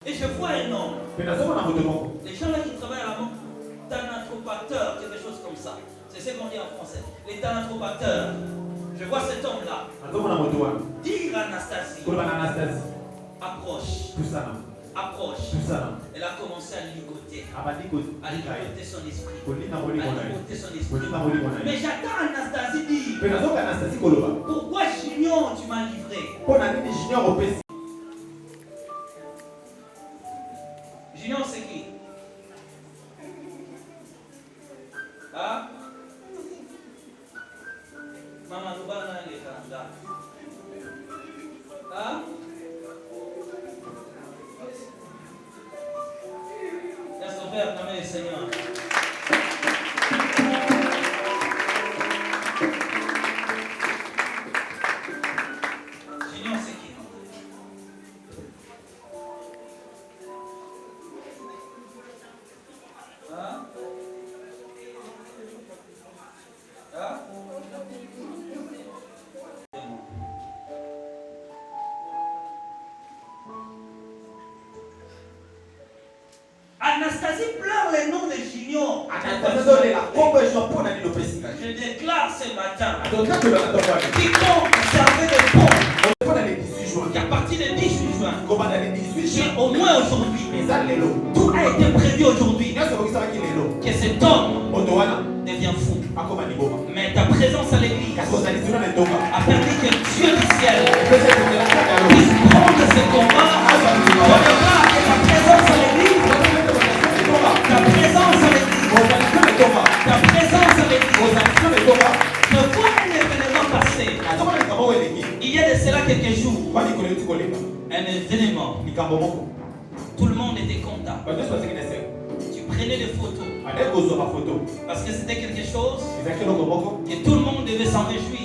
Et je vois un homme. Les gens là qui travaillent à la banque, thanatopateur, quelque chose comme ça. C'est ce qu'on dit en français. Les thanatopateurs. Je vois cet homme-là. Dire Anastasie. Approche. Approche. Elle a commencé à ligoter. À ligoter son esprit. Mais j'attends Anastasie dire. Pourquoi Junior tu m'as livré? Junior c'est qui? Hein? Maman nous va dans les Canada. Hein? Laisse ton père acclamer le Seigneur. Junior c'est qui? Hein? Hein? Anastasie pleure les noms de Junior. Je déclare ce matin. Quiconque servait de pont. À partir du 18 juin. Au moins aujourd'hui. Tout a été prévu aujourd'hui. Que cet homme devient fou. Mais ta présence à l'église a permis que Dieu du ciel puisse prendre ce combat. Donnera et ta présence à l'église. Ta présence à l'église. Ta présence à l'église. Je vois un événement passer. Il y a de cela quelques jours. Un événement. Tout le monde était content. Tu prenais des photos. Parce que c'était quelque chose que tout le monde devait s'en réjouir.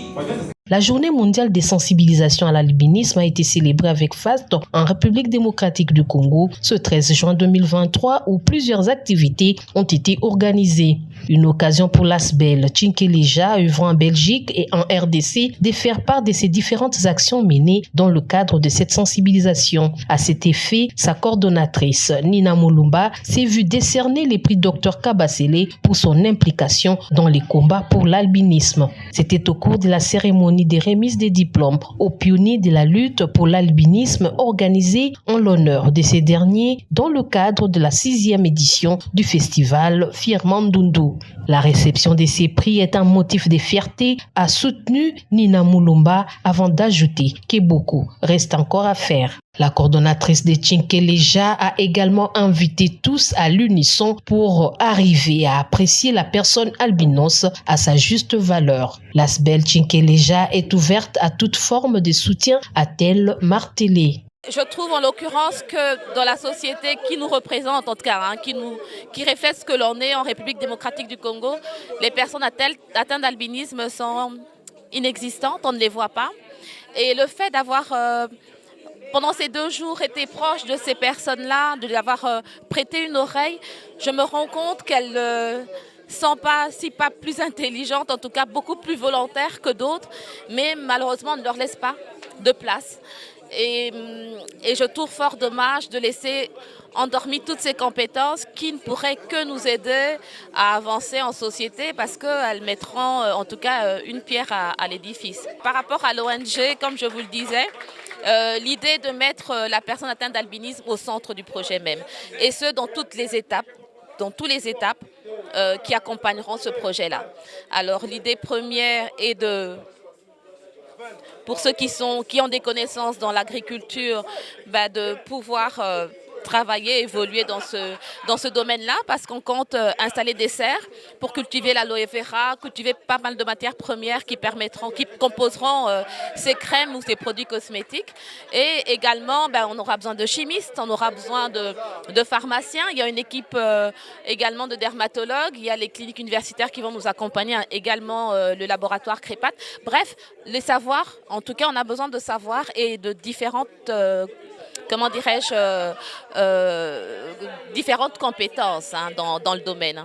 La journée mondiale des sensibilisations à l'albinisme a été célébrée avec faste en République démocratique du Congo ce 13 juin 2023 où plusieurs activités ont été organisées. Une occasion pour l'ASBEL Tchinkeleja, œuvrant en Belgique et en RDC, de faire part de ses différentes actions menées dans le cadre de cette sensibilisation. À cet effet, sa coordonnatrice Nina Mulumba s'est vue décerner les prix Dr Kabasele pour son implication dans les combats pour l'albinisme. C'était au cours de la cérémonie des remises des diplômes aux pionniers de la lutte pour l'albinisme organisée en l'honneur de ces derniers dans le cadre de la 6e édition du festival Firmandundu. La réception de ces prix est un motif de fierté, a soutenu Nina Mulumba avant d'ajouter que beaucoup reste encore à faire. La coordonnatrice de Tchinkeleja a également invité tous à l'unisson pour arriver à apprécier la personne albinos à sa juste valeur. L'ASBEL Tchinkeleja est ouverte à toute forme de soutien, a-t-elle martelé. Je trouve en l'occurrence que dans la société qui nous représente, en tout cas, qui reflète ce que l'on est en République démocratique du Congo, les personnes atteintes d'albinisme sont inexistantes, on ne les voit pas. Et le fait d'avoir, pendant ces 2 jours, été proche de ces personnes-là, de leur avoir prêté une oreille, je me rends compte qu'elles ne sont pas, si pas plus intelligentes, en tout cas beaucoup plus volontaires que d'autres, mais malheureusement on ne leur laisse pas de place. Et je trouve fort dommage de laisser endormir toutes ces compétences qui ne pourraient que nous aider à avancer en société parce qu'elles mettront en tout cas une pierre à l'édifice. Par rapport à l'ONG, comme je vous le disais, l'idée de mettre la personne atteinte d'albinisme au centre du projet même. Et ce, dans toutes les étapes, qui accompagneront ce projet-là. Alors l'idée première est pour ceux qui ont des connaissances dans l'agriculture, de pouvoir travailler, évoluer dans ce domaine-là parce qu'on compte installer des serres pour cultiver l'aloe vera, cultiver pas mal de matières premières qui composeront ces crèmes ou ces produits cosmétiques. Et également, on aura besoin de chimistes, on aura besoin de pharmaciens. Il y a une équipe également de dermatologues. Il y a les cliniques universitaires qui vont nous accompagner, également le laboratoire CREPAT. Bref, les savoirs, en tout cas, on a besoin de savoir et de différentes différentes compétences dans le domaine.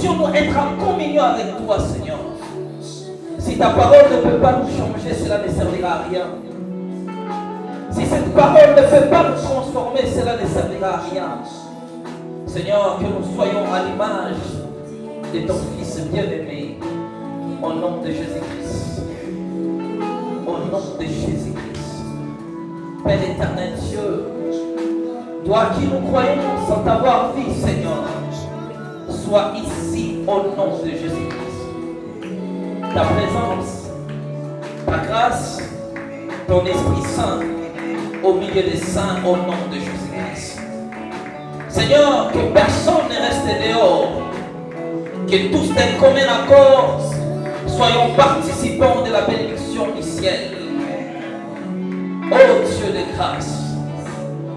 puissions-nous être en communion avec toi, Seigneur. Si ta parole ne peut pas nous changer, cela ne servira à rien. Si cette parole ne peut pas nous transformer, cela ne servira à rien. Seigneur, que nous soyons à l'image de ton Fils bien-aimé, au nom de Jésus-Christ. Au nom de Jésus-Christ. Père éternel Dieu, toi qui nous croyons sans t'avoir vu, Seigneur, sois ici au nom de Jésus-Christ. Ta présence, ta grâce, ton Esprit Saint au milieu des saints au nom de Jésus-Christ. Seigneur, que personne ne reste dehors, que tous d'un commun accord soyons participants de la bénédiction du ciel. Oh Dieu de grâce,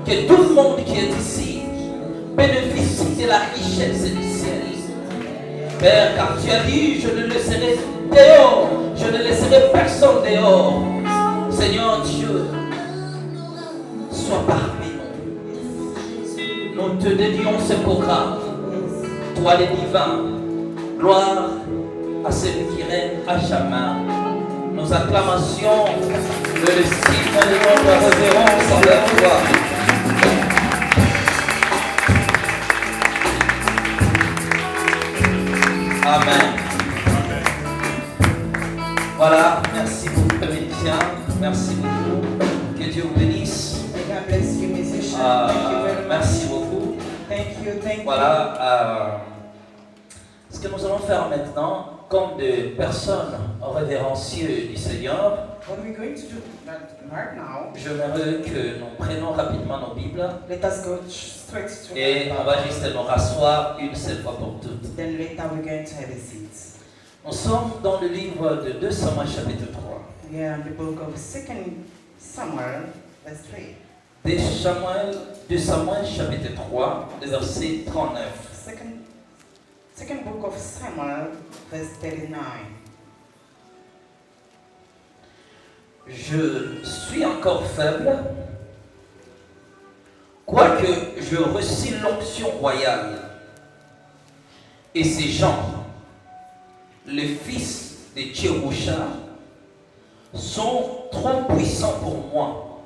que tout le monde qui est ici bénéficie de la richesse du ciel. Père, car tu as dit, je ne laisserai dehors, je ne laisserai personne dehors. Seigneur Dieu, sois parmi nous. Nous te dédions ce programme. Toi le divin, gloire à celui qui règne à jamais. Nos acclamations, le signe de notre révérence envers toi. Amen. Voilà, merci beaucoup, musiciens. Merci beaucoup. Que Dieu vous bénisse. Merci beaucoup. Thank you. Voilà. Ce que nous allons faire maintenant, comme des personnes révérencieuses du Seigneur, What we're going to do right now, j'aimerais que nous prenions rapidement nos Bibles let us go straight to et on va juste nous rasseoir une seule fois pour toutes. Then later we're going to have a seat. Nous sommes dans le livre de 2 Samuel chapitre 3. We are in the book of 2 Samuel, verse 3. 2 Samuel chapitre 3, le verset 39. Second book of Samuel, verse 39. Je suis encore faible, quoique je reçus l'onction royale. Et ces gens, les fils de Tchéroucha, sont trop puissants pour moi.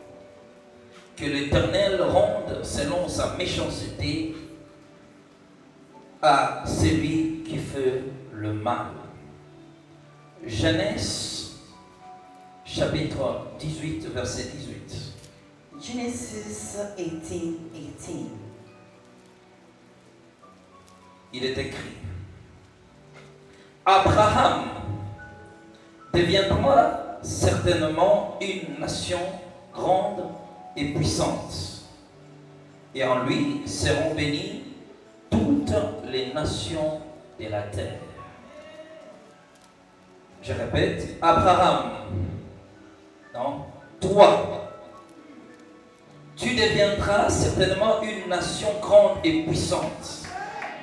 Que l'Éternel rende selon sa méchanceté à celui qui fait le mal. Genèse chapitre 18, verset 18. Genesis 18:18. Il est écrit: Abraham deviendra certainement une nation grande et puissante, et en lui seront bénies toutes les nations de la terre. Je répète, Abraham, non, toi, tu deviendras certainement une nation grande et puissante.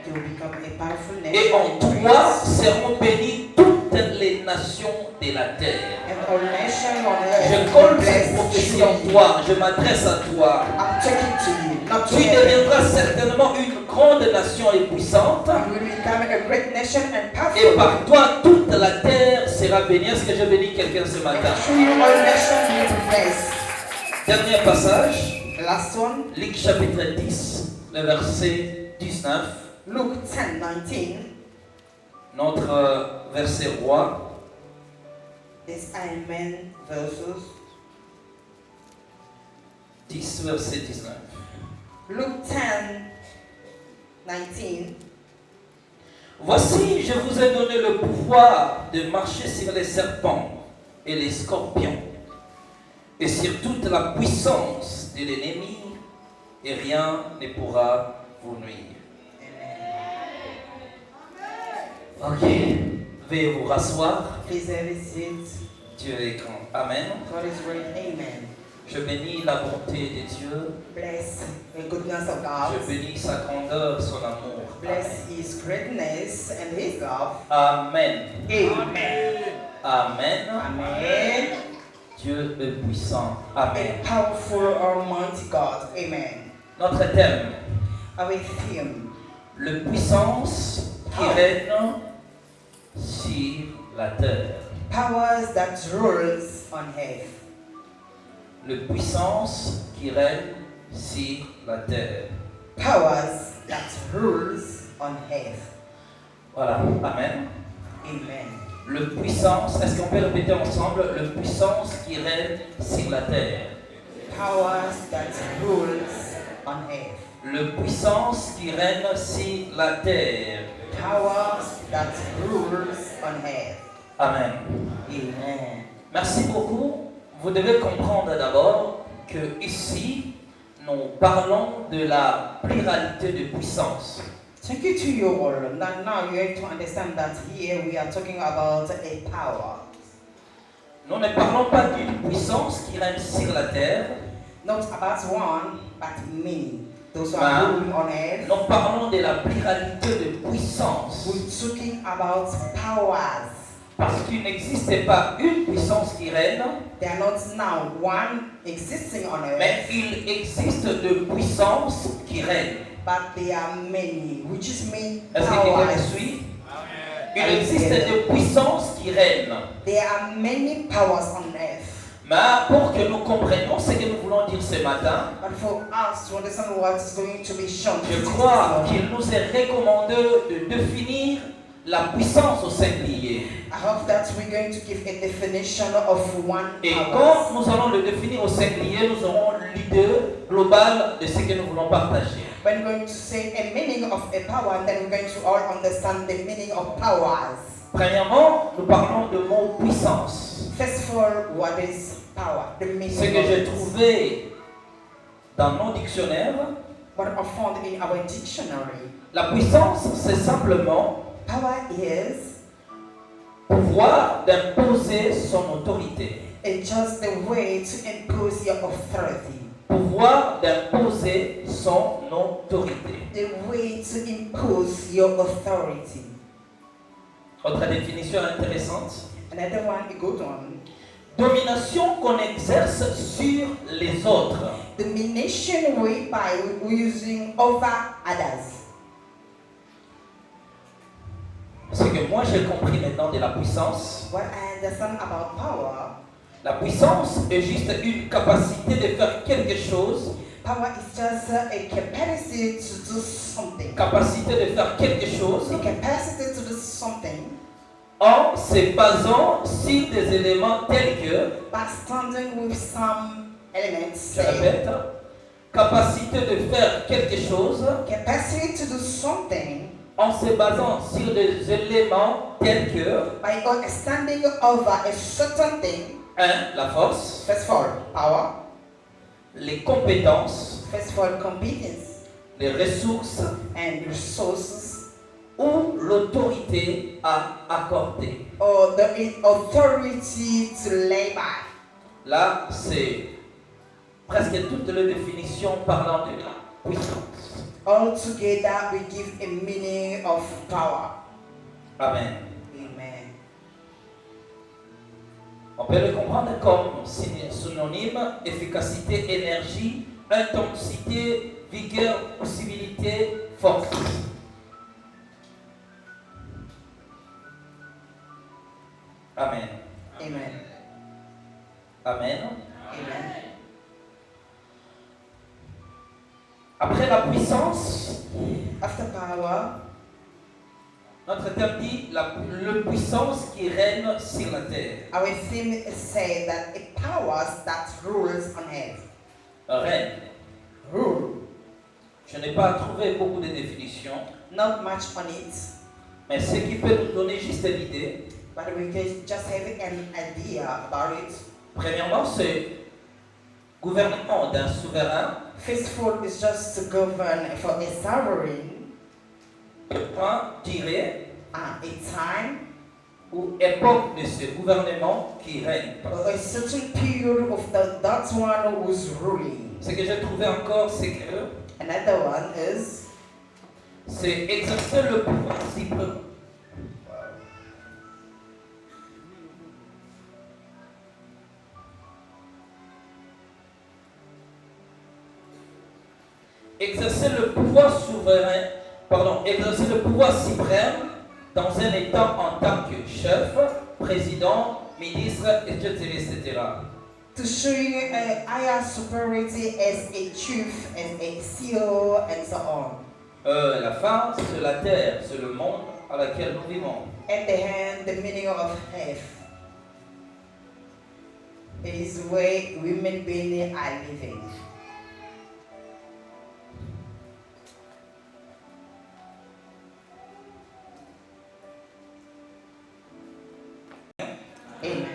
They will become a powerful nation. Et en toi seront bénies toutes les nations de la terre. And all nations on earth Je will colle be cette blessed prophétie en through you. toi, je m'adresse à toi. I'm talking to you, not to Tu heaven. deviendras certainement une grande nation et puissante. You will become a great nation and Et powerful. par toi, toute la terre sera bénie. Est-ce que je bénis quelqu'un ce matin? And through you, all nations will be blessed. Dernier passage, The last one, Luc chapitre 10, le verset 19. Luke 10:19. Notre verset roi. This Amen verses. 10, verset 19. Luke 10:19. Voici, je vous ai donné le pouvoir de marcher sur les serpents et les scorpions, et sur toute la puissance de l'ennemi, et rien ne pourra vous nuire. Ok, veuillez vous rasseoir. Please have a seat. Dieu est grand. Amen. God is great. Amen. Je bénis la bonté de Dieu. Bless the goodness of Je God. bénis sa grandeur, son amour. Bless His greatness and His love. Amen. Amen. Amen. Amen. Dieu est puissant. Amen. A powerful, almighty God. Amen. Notre thème, Our theme. le puissance qui règnent sur la terre. Powers that rules on earth. Les puissances qui règnent sur la terre. Powers that rules on earth. Voilà, amen. Amen. Le puissance, est-ce qu'on peut répéter ensemble? Le puissance qui règne sur la terre. Powers that rules on earth. Le puissance qui règne sur la terre. Powers that rules on earth. Amen. Amen. Merci beaucoup. Vous devez comprendre d'abord que ici, nous parlons de la pluralité de puissances. Thank you to you all. Now you have to understand that here we are talking about a power. Nous ne parlons pas d'une puissance qui règne sur la terre. Not about one, but many. Those who are ruling on earth. Nous parlons de la pluralité de puissances. We're talking about powers. Parce qu'il n'existe pas une puissance qui règne, They are not now one existing on earth, mais il existe deux puissances qui règnent. but there are many, which is mean Est-ce que quelqu'un me powers. suit? Il existe deux puissances qui règnent. There are many powers on earth. Mais pour que nous comprenions ce que nous voulons dire ce matin, But for us to understand what is going to be shown, je crois qu'il nous est recommandé de définir la puissance au singulier. I hope that we're going to give a definition of one Et power. quand nous allons le définir au singulier, nous aurons l'idée globale de ce que nous voulons partager. We're going to say a meaning of a power, and then we're going to all understand the meaning of powers. Premièrement, nous parlons de mot puissance. First of all, what is power? The meaning Ce que of j'ai it. trouvé dans nos dictionnaires, What are found in our dictionary. la puissance, c'est simplement Power is pouvoir d'imposer son autorité. it's just the way to impose your authority. Pouvoir d'imposer son autorité. The way to impose your authority. Autre définition intéressante. Another one, a good one. Domination qu'on exerce sur les autres. Domination whereby we're using over others. Ce que moi j'ai compris maintenant de la puissance, What I understand about power, la puissance est juste une capacité de faire quelque chose, power is just a capacity to do something. capacité de faire quelque chose A capacity to do something en se basant sur des éléments tels que, by standing with some elements. je Say, répète, capacité de faire quelque chose capacity to do something en se basant sur des éléments tels que, by standing over a certain thing. 1. La force, First of all, power. les compétences, First of all, competence les ressources and resources, ou l'autorité à accorder. or the authority to lay by. Là, c'est presque toutes les définitions parlant de la puissance. All together, we give a meaning of power. Amen. Amen. On peut le comprendre comme synonyme efficacité, énergie, intensité, vigueur, possibilité, force. Amen. Amen. Amen. Amen. Après la puissance, After power, notre terme dit la puissance qui règne sur la terre. our theme says that a power that rules on earth. Règne. Rule. Je n'ai pas trouvé beaucoup de définitions, Not much on it, mais ce qui peut nous donner juste l'idée, but we can just have an idea about it. premièrement, c'est gouvernement d'un souverain, First of all, it's just to govern for a sovereign, point tiré, a time, ou époque de ce gouvernement qui règne. or a certain period of that one who's ruling. Ce que j'ai trouvé encore, c'est que Another one is c'est exercer le pouvoir suprême. Exercer le pouvoir souverain, exercer le pouvoir suprême dans un État en tant que chef, président, ministre, etc. To showing a higher superiority as a chief, as a CEO, and so on. La fin, c'est la terre, c'est le monde à laquelle nous vivons. At the hand, the meaning of health. It is where human beings are living. Amen.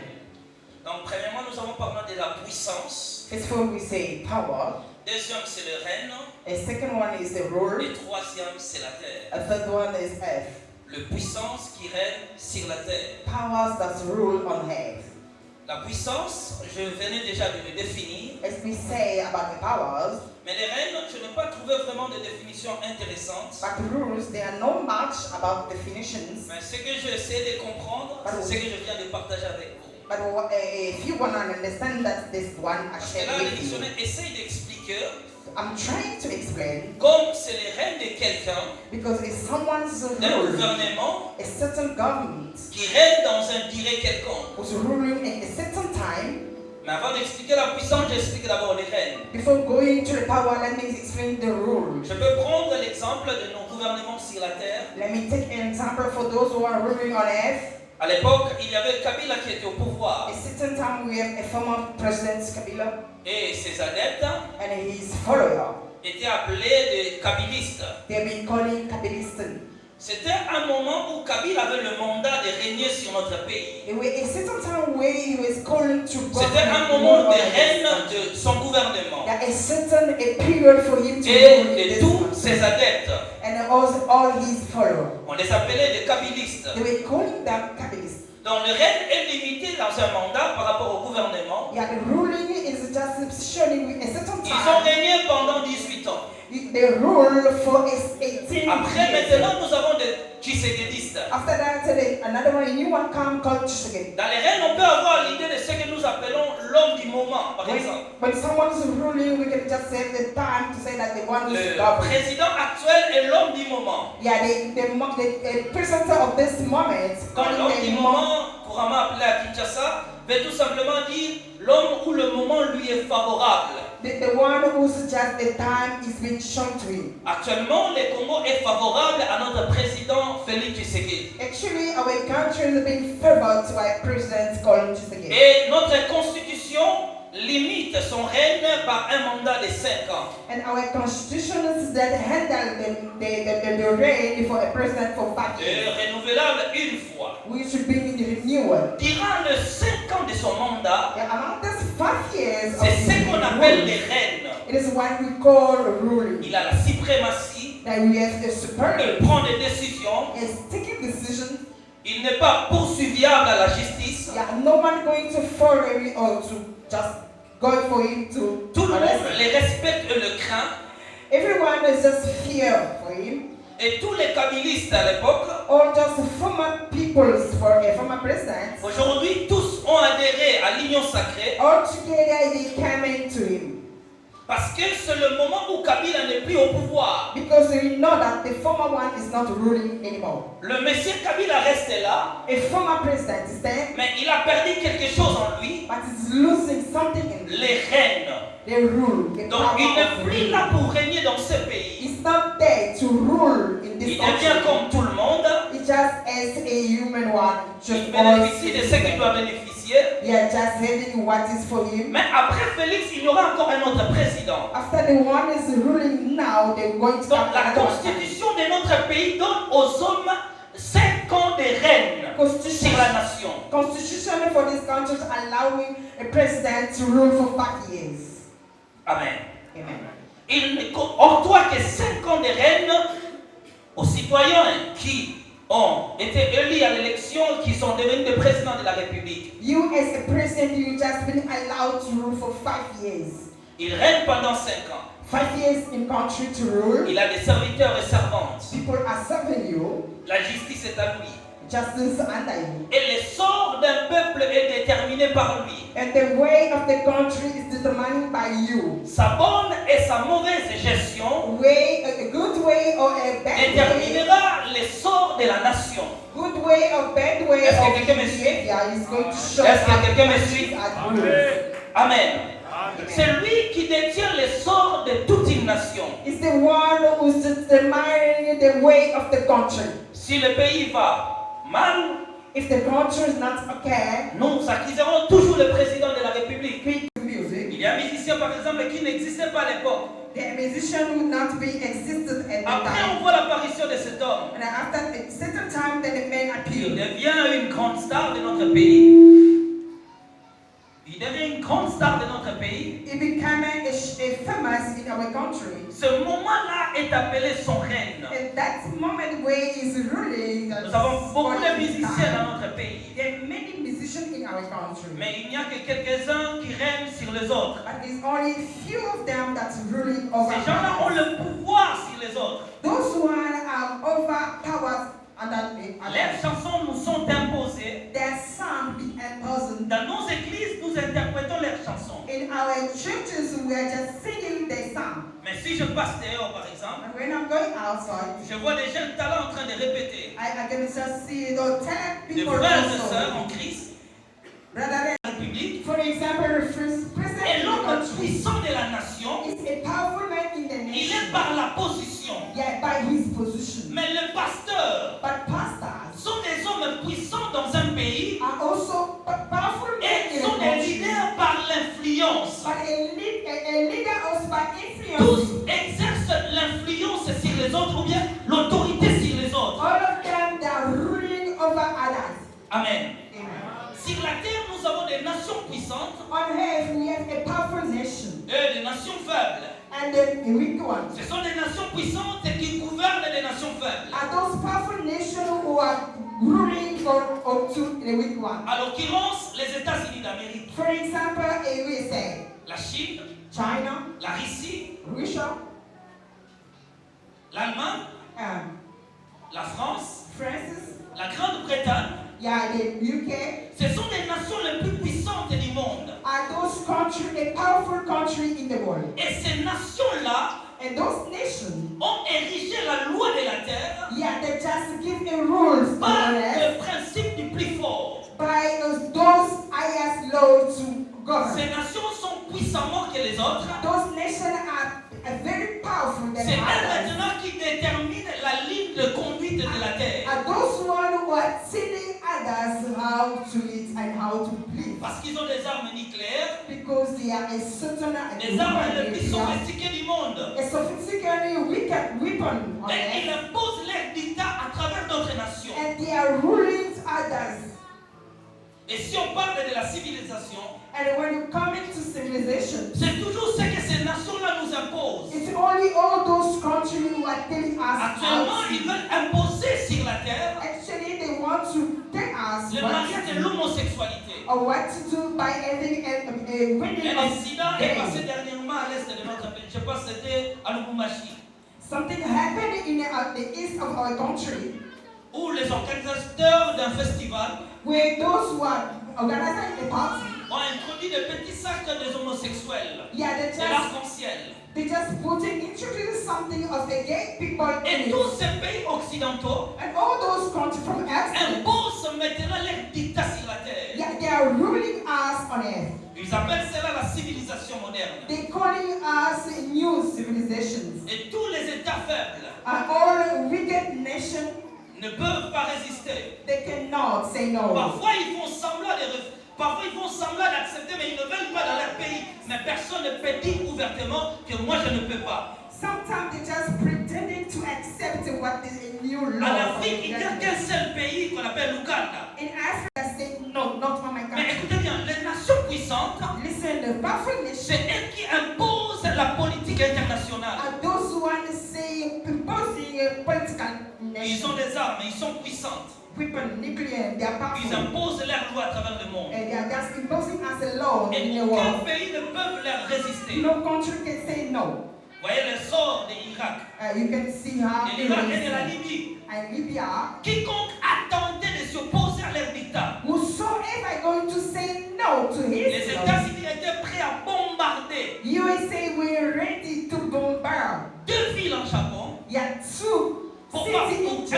Donc, premièrement, nous avons parlé de la puissance. First of all, we say power. Deuxième, c'est le règne. A second one is the rule. Et troisième, c'est la terre. A third one is earth. Le puissance qui règne sur la terre. Powers that rule on earth. La puissance, je venais déjà de le définir. As we say about the powers, Mais les règnes, je n'ai pas trouvé vraiment de définition intéressante. but the rules, there are no much about definitions. Mais ce que j'essaie de comprendre, c'est ce que je viens de partager avec vous. But if you want to understand that this one I Parce que shared là, le with you, dictionnaire essaye d'expliquer I'm trying to explain comme c'est les règnes de quelqu'un, because it's someone's d'un rule, gouvernement a certain government qui règne dans un durée quelconque. who's ruling in a certain time. Mais avant d'expliquer la puissance, j'explique d'abord les règnes. Before going to the power, let me explain the rule. Je peux prendre l'exemple de nos gouvernements sur la terre. Let me take an example for those who are ruling on earth. À l'époque, il y avait Kabila qui était au pouvoir. A certain time we have a former president Kabila Et ses adeptes and his follower. étaient appelés des kabilistes. They have been calling Kabilistan. C'était un moment où Kabila avait le mandat de régner sur notre pays. There were a certain time where he was calling to C'était un moment de règne de son gouvernement There is certain a period for him to et rule in de this tous country. ses adeptes. And also all his followers. On les appelait des kabilistes. They were calling them Kabilistan. Donc le règne est limité dans un mandat par rapport au gouvernement. Yeah, the ruling is just showing with a certain Ils ont time. régné pendant 18 ans. They rule for 18 Après, years. maintenant, nous avons des Tshisekidistes. After that, another one, a new one come called Tshisekedi. Dans les règnes, on peut avoir l'idée de ce que nous appelons l'homme du moment, par exemple. When someone's ruling, we can just say the time to say that the one who's Le governing. président actuel est l'homme du moment. Yeah, the president of this moment, Quand calling l'homme du the moment, couramment appelé à Kinshasa, veut tout simplement dire l'homme où le moment lui est favorable. the one who's just the time is being shown to him. Actuellement, le Congo est favorable à notre président Félix Tshisekedi. Actually, our country is being favored by President called Tshisekedi. Et notre constitution limite son règne par un mandat de 5 ans. And our constitution is that handle the reign for a president for 5 Et years. renouvelable une fois. We should be in the renewal. Durant les 5 ans de son mandat, Yeah, among these 5 years c'est ce qu'on appelle rule, les règnes. it is what we call ruling. Il a la suprématie, That we have the superior il prend des décisions, is taking decisions. il n'est pas poursuivable à la justice. Yeah, no one going to follow him or to just go for him to Tout le arrest monde him. les respecte et le craint. Everyone is just fear for him. Et tous les kabilistes à l'époque, Or just former peoples for a former president. aujourd'hui, tous ont adhéré à l'union sacrée All together they came into him. parce que c'est le moment où Kabila n'est plus au pouvoir. Because we know that the former one is not ruling anymore. Le monsieur Kabila reste là, A former president is there, mais il a perdu quelque chose en lui, but is losing something in les rênes. the rule. The Donc power il of n'est plus rule. là pour régner dans ce pays. He's not there to rule in this Il devient country. comme tout le monde. He just as a human one, Il just all bénéficie de ce qu'il doit bénéficier. Yeah, just having what is for him. Mais après Félix, il y aura encore un autre président. After the one is ruling now, they're going to Donc have la another one. constitution de notre pays donne aux hommes 5 ans de règne Constitution. sur la nation. Constitution for this country is allowing a president to rule for 5 years. Amen. Amen. Il ne octroie que 5 ans de règne aux citoyens qui ont été élus à l'élection, qui sont devenus des présidents de la République. You as a president, you just been allowed to rule for 5 years. Il règne pendant 5 ans. 5 years in country to rule. Il a des serviteurs et servantes. People are serving you. La justice est à lui. Justice under you. Et le sort d'un peuple est déterminé par lui. And the way of the country is determined by you. Sa bonne et sa mauvaise gestion A good way or a bad way déterminera l'essor de la nation. Good way or bad way Est-ce que of quelqu'un me suit? behavior is going to show Est-ce que up quelqu'un me suit? at rules. Amen. C'est lui qui détient l'essor de toute une nation. It's the one who's determining the way of the country. Si le pays va mal, If the country is not okay, nous accuserons toujours le président de la République. music, Il y a un musicien par exemple qui n'existait pas à l'époque. the musician would not be existed at the Après on time. voit l'apparition de cet homme. And after a certain time, then the man Il appeared. devient une grande star de notre pays. Il devient une grande star de notre pays. He became a famous in our country. Ce moment-là est appelé son règne. And that moment where he's ruling, Nous avons beaucoup de musiciens dans notre pays. there are many musicians in our country. Mais il n'y a que quelques-uns qui règnent sur les autres. But there's only few of them that's ruling over Ces gens-là ont others. le pouvoir sur les autres. Those ones are overpowered under the Leurs others. chansons nous sont imposées. Their song be imposed. Dans nos églises, nous interprétons leurs chansons. In our churches, we are just singing their song. Mais si je passe dehors, par exemple, And when I'm going outside, je vois des jeunes talents en train de répéter. I can just see the 10 Des people frères et sœurs en also. Christ, Rather la République, for example, the first president et in the l'homme country puissant de la nation, is a powerful man in the il est nation. par la position. Yeah, by his position. Mais le pasteur But pastors sont des hommes puissants dans un pays are also powerful men et in sont the des country. leaders par l'influence. But a leader also by influence. Tous exercent l'influence sur les autres ou bien l'autorité sur les autres. All of them, they are ruling over others. Amen. Amen. Sur la terre, nous avons des nations puissantes On earth, we have a powerful nation et des nations faibles. and then a weak one. Ce sont des nations puissantes qui gouvernent des nations faibles. Are those powerful nations who are ruling to the weak one? À l'occurrence, les États-Unis d'Amérique, For example, a USA, la Chine, China, la Russie, Russia, l'Allemagne, la France, France, la Grande-Bretagne. yeah, the UK. Ce sont des nations les plus puissantes du monde. Are those countries a powerful country in the world? Et ces nations-là And those nations, ont érigé la loi de la terre yeah, they just give a rules par on le earth principe du plus fort. by those highest laws to govern. Ces nations sont puissamment que les autres. Those nations are very powerful than C'est elles others. maintenant qui déterminent la ligne de conduite de la terre. Are those one who are telling others how to live and how to live? Parce qu'ils ont des armes nucléaires, Because they are a certain des armes les plus sophistiquées du monde. a sophisticated wicked weapon on Et ils earth, imposent leur dictat à travers d'autres nations. and they are ruling others. Et si on parle de la civilisation, And when you come into civilization, c'est toujours ce que ces nations-là nous imposent. it's only all those countries who are telling us Actuellement, how ils to. veulent imposer sur la terre Actually, they want to tell us le what mariage to de do, l'homosexualité. or what to do by having a wedding Un of incident est passé gays. dernièrement à l'est de notre pays. Je pense que c'était à Lubumbashi, Something happened in the east of our country où les organisateurs d'un festival where those who are organizing the party, ont introduit des petits sacs des homosexuels, yeah, de l'arc-en-ciel. they just introduce something of the gay people in Et it. tous ces pays occidentaux And all those countries from earth, imposent maintenant leur dictat sur la terre. yeah, they are ruling us on earth. Ils appellent cela la civilisation moderne. They're calling us new civilizations. Et tous les États faibles And all wicked nations, ne peuvent pas résister. they cannot say no. Parfois ils font semblant d'accepter, mais ils ne veulent pas dans leur pays. Mais personne ne peut dire ouvertement que moi je ne peux pas. Sometimes they just pretending to accept what is a new law. En Afrique, il n'y a qu'un seul pays qu'on appelle l'Ouganda. In Africa, say no, not on my Mais country. écoutez bien, les nations puissantes, Listen, the powerful c'est nations elles qui imposent la politique internationale. are those who want to say proposing a political Ils ont nation. des armes, ils sont puissantes. Weapon, nuclear, they are Ils powerful. imposent leurs lois à travers le monde. And they are just imposing us a law Et in the aucun world. pays ne peut leur résister. No country can say no. Vous voyez le sort de l'Irak, You can see how de it l'Irak et de la is. Libye. And Libya, Quiconque a tenté de s'opposer à leur dictat, whosoever going to say no to les his law, États-Unis étaient prêts à bombarder USA we're ready to bombard. 2 villes en Japon Yeah, two pour cities in imposer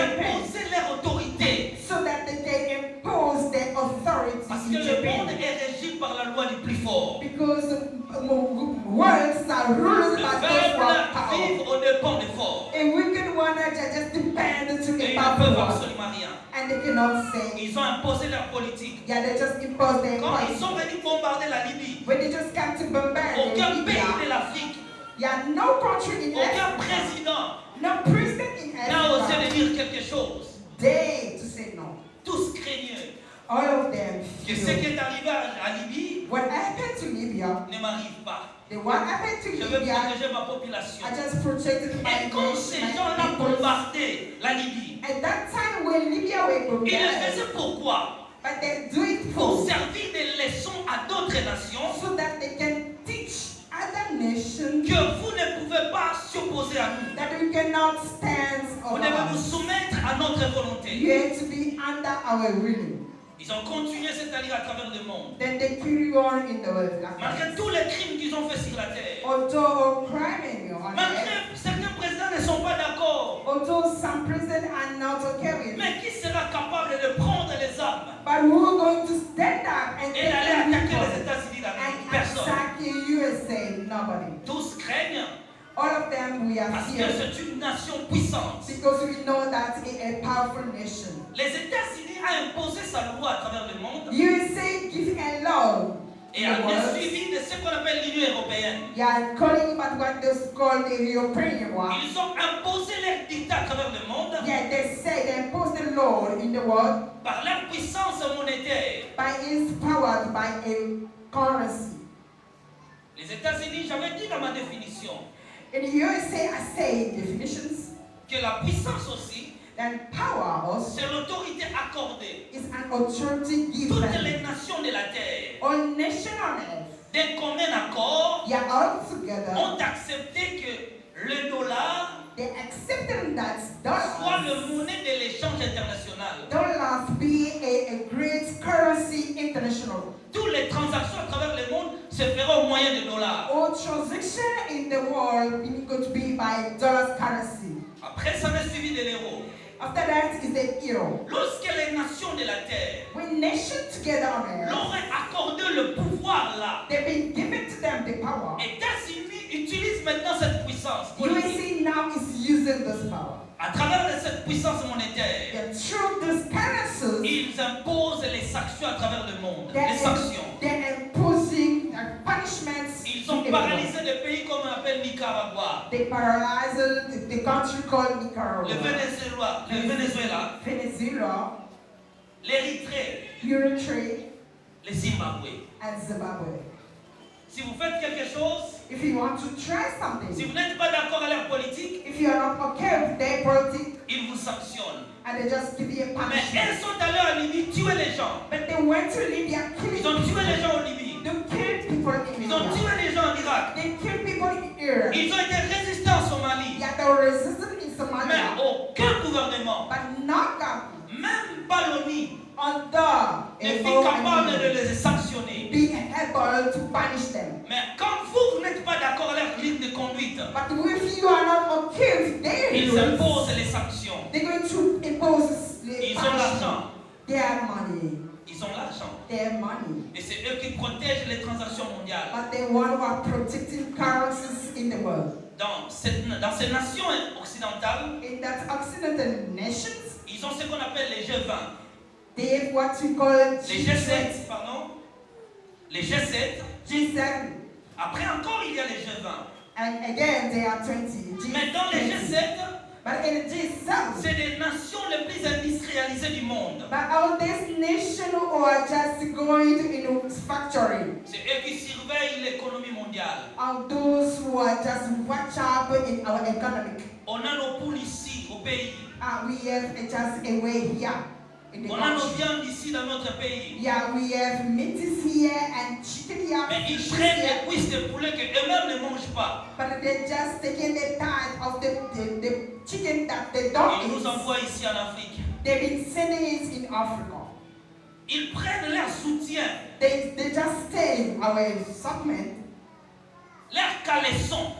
cannot say. Ils ont imposé leur politique. Yeah, they just impose their Quand ils policy. sont venus bombarder la Libye, When they just come to bombard aucun pays Libya, de l'Afrique, yeah, no country in aucun Africa, président no president in n'a osé Africa de dire quelque chose. dare to say no. Tous craignaient All of them que ce feel qui est arrivé à Libye what happened to Libya, ne m'arrive pas. what happened to Je veux Libya, protéger ma population. I just protected my Et quand ces gens-là people. bombardaient la Libye, At that time when Libya were ils le bombarded, faisaient pourquoi? but they do it Pour for servir des leçons à d'autres nations so that they can teach other nations que vous ne pouvez pas s'opposer à nous. that we cannot stand Vous devez vous us. soumettre à notre You volonté. have to be under our ruling. Ils ont continué cette alliance à travers le monde. Then they carry on in the world. Malgré tous les crimes qu'ils ont faits sur la terre. Although crime on earth, Malgré certains présidents ne sont pas d'accord. although some presidents are not okay with it, Mais qui sera capable de prendre les armes but we're going to stand up and et d'aller attaquer people les États-Unis d'Amérique? and Personne. attack the USA? Nobody. Tous craignent All of them we are parce que here c'est une nation puissante. because we know that it's a powerful nation. Les États-Unis ont imposé sa loi à travers le monde USA gives a law. et a été suivi de ce qu'on appelle l'Union européenne. Yeah, calling about what is called the European war. Ils ont imposé leur dictat à travers le monde Yeah, they say they impose the law in the world par leur puissance monétaire. by its powered by a currency. Les États-Unis, j'avais dit dans ma définition In the USA, I say definitions que la puissance aussi, that power also c'est l'autorité accordée. is an authority Toutes given. les nations de la terre, All nations on earth, d'un commun accord, yeah, all together, ont accepté que le dollar they accepted that soit le dollars, monnaie de l'échange international. dollars be a great currency international. Toutes les transactions à travers le monde se feront au moyen de dollars. All transaction in the world is going to be by dollars currency. Après, ça m'est suivi de l'euro. After that is the euro. Lorsque les nations de la terre When nations together on earth, leur ont accordé le pouvoir là, they've been given to them the power. les États-Unis utilisent maintenant cette puissance politique. USA now is using this power. À travers de cette puissance monétaire, Yeah, through these currencies, ils imposent les sanctions à travers le monde. Les sanctions. they're imposing punishments. Ils ont in the paralysé des pays comme on appelle Nicaragua, world. They paralyzed the country called Nicaragua, le Venezuela, Venezuela, l'Érythrée, Eritrea, le Zimbabwe. and Zimbabwe. Si vous faites quelque chose, If you want to try si something, vous n'êtes pas d'accord avec leur politique, if you are not okay with their politics, ils vous sanctionnent. and they just give you a Mais punishment. elles sont allées en Libye tuer les gens. But they went to Libya, Ils ont tué les gens en Libye. They killed people in Ils ont Libya. tué les gens en Irak. They killed people in Iraq. Ils ont été résistants en Somalie. Yeah, they were resistant in Mais Somalia, aucun gouvernement, but not government. même pas l'ONU, Although ne fut capable de les sanctionner. be able to punish them. Mais quand vous n'êtes pas d'accord avec leur ligne de conduite, But if you are not okay with their ils rules, imposent les sanctions. they're going to impose the Ils ont punishment. l'argent. Their money. Ils ont l'argent. Their money. Et c'est eux qui protègent les transactions mondiales. But they one who are protecting currencies in the world. Dans ces nations occidentales, In that Occidental nations, ils ont ce qu'on appelle les G20. they have what we call Les G7, pardon. Les G7. G7. Après encore, il y a les G20. And again, they are 20. Mais dans les G7, But in G7, c'est les nations les plus industrialisées du monde. but all these nations who are just going in factory, C'est eux qui surveillent l'économie mondiale. are those who are just watch up in our economic. On a nos poules ici, au pays. We have just a way here in the On a nos country. viandes ici dans notre pays. Yeah, we have meat here and chicken here, Mais ils fish prennent here. des cuisses de poulet qu'eux-mêmes ne mangent pas. But they're just taking the time of the chicken that they don't Ils nous eat. envoient ici en Afrique. They've been sending it in Africa. Ils prennent leur soutien, They just stay our supplement. leur caleçon.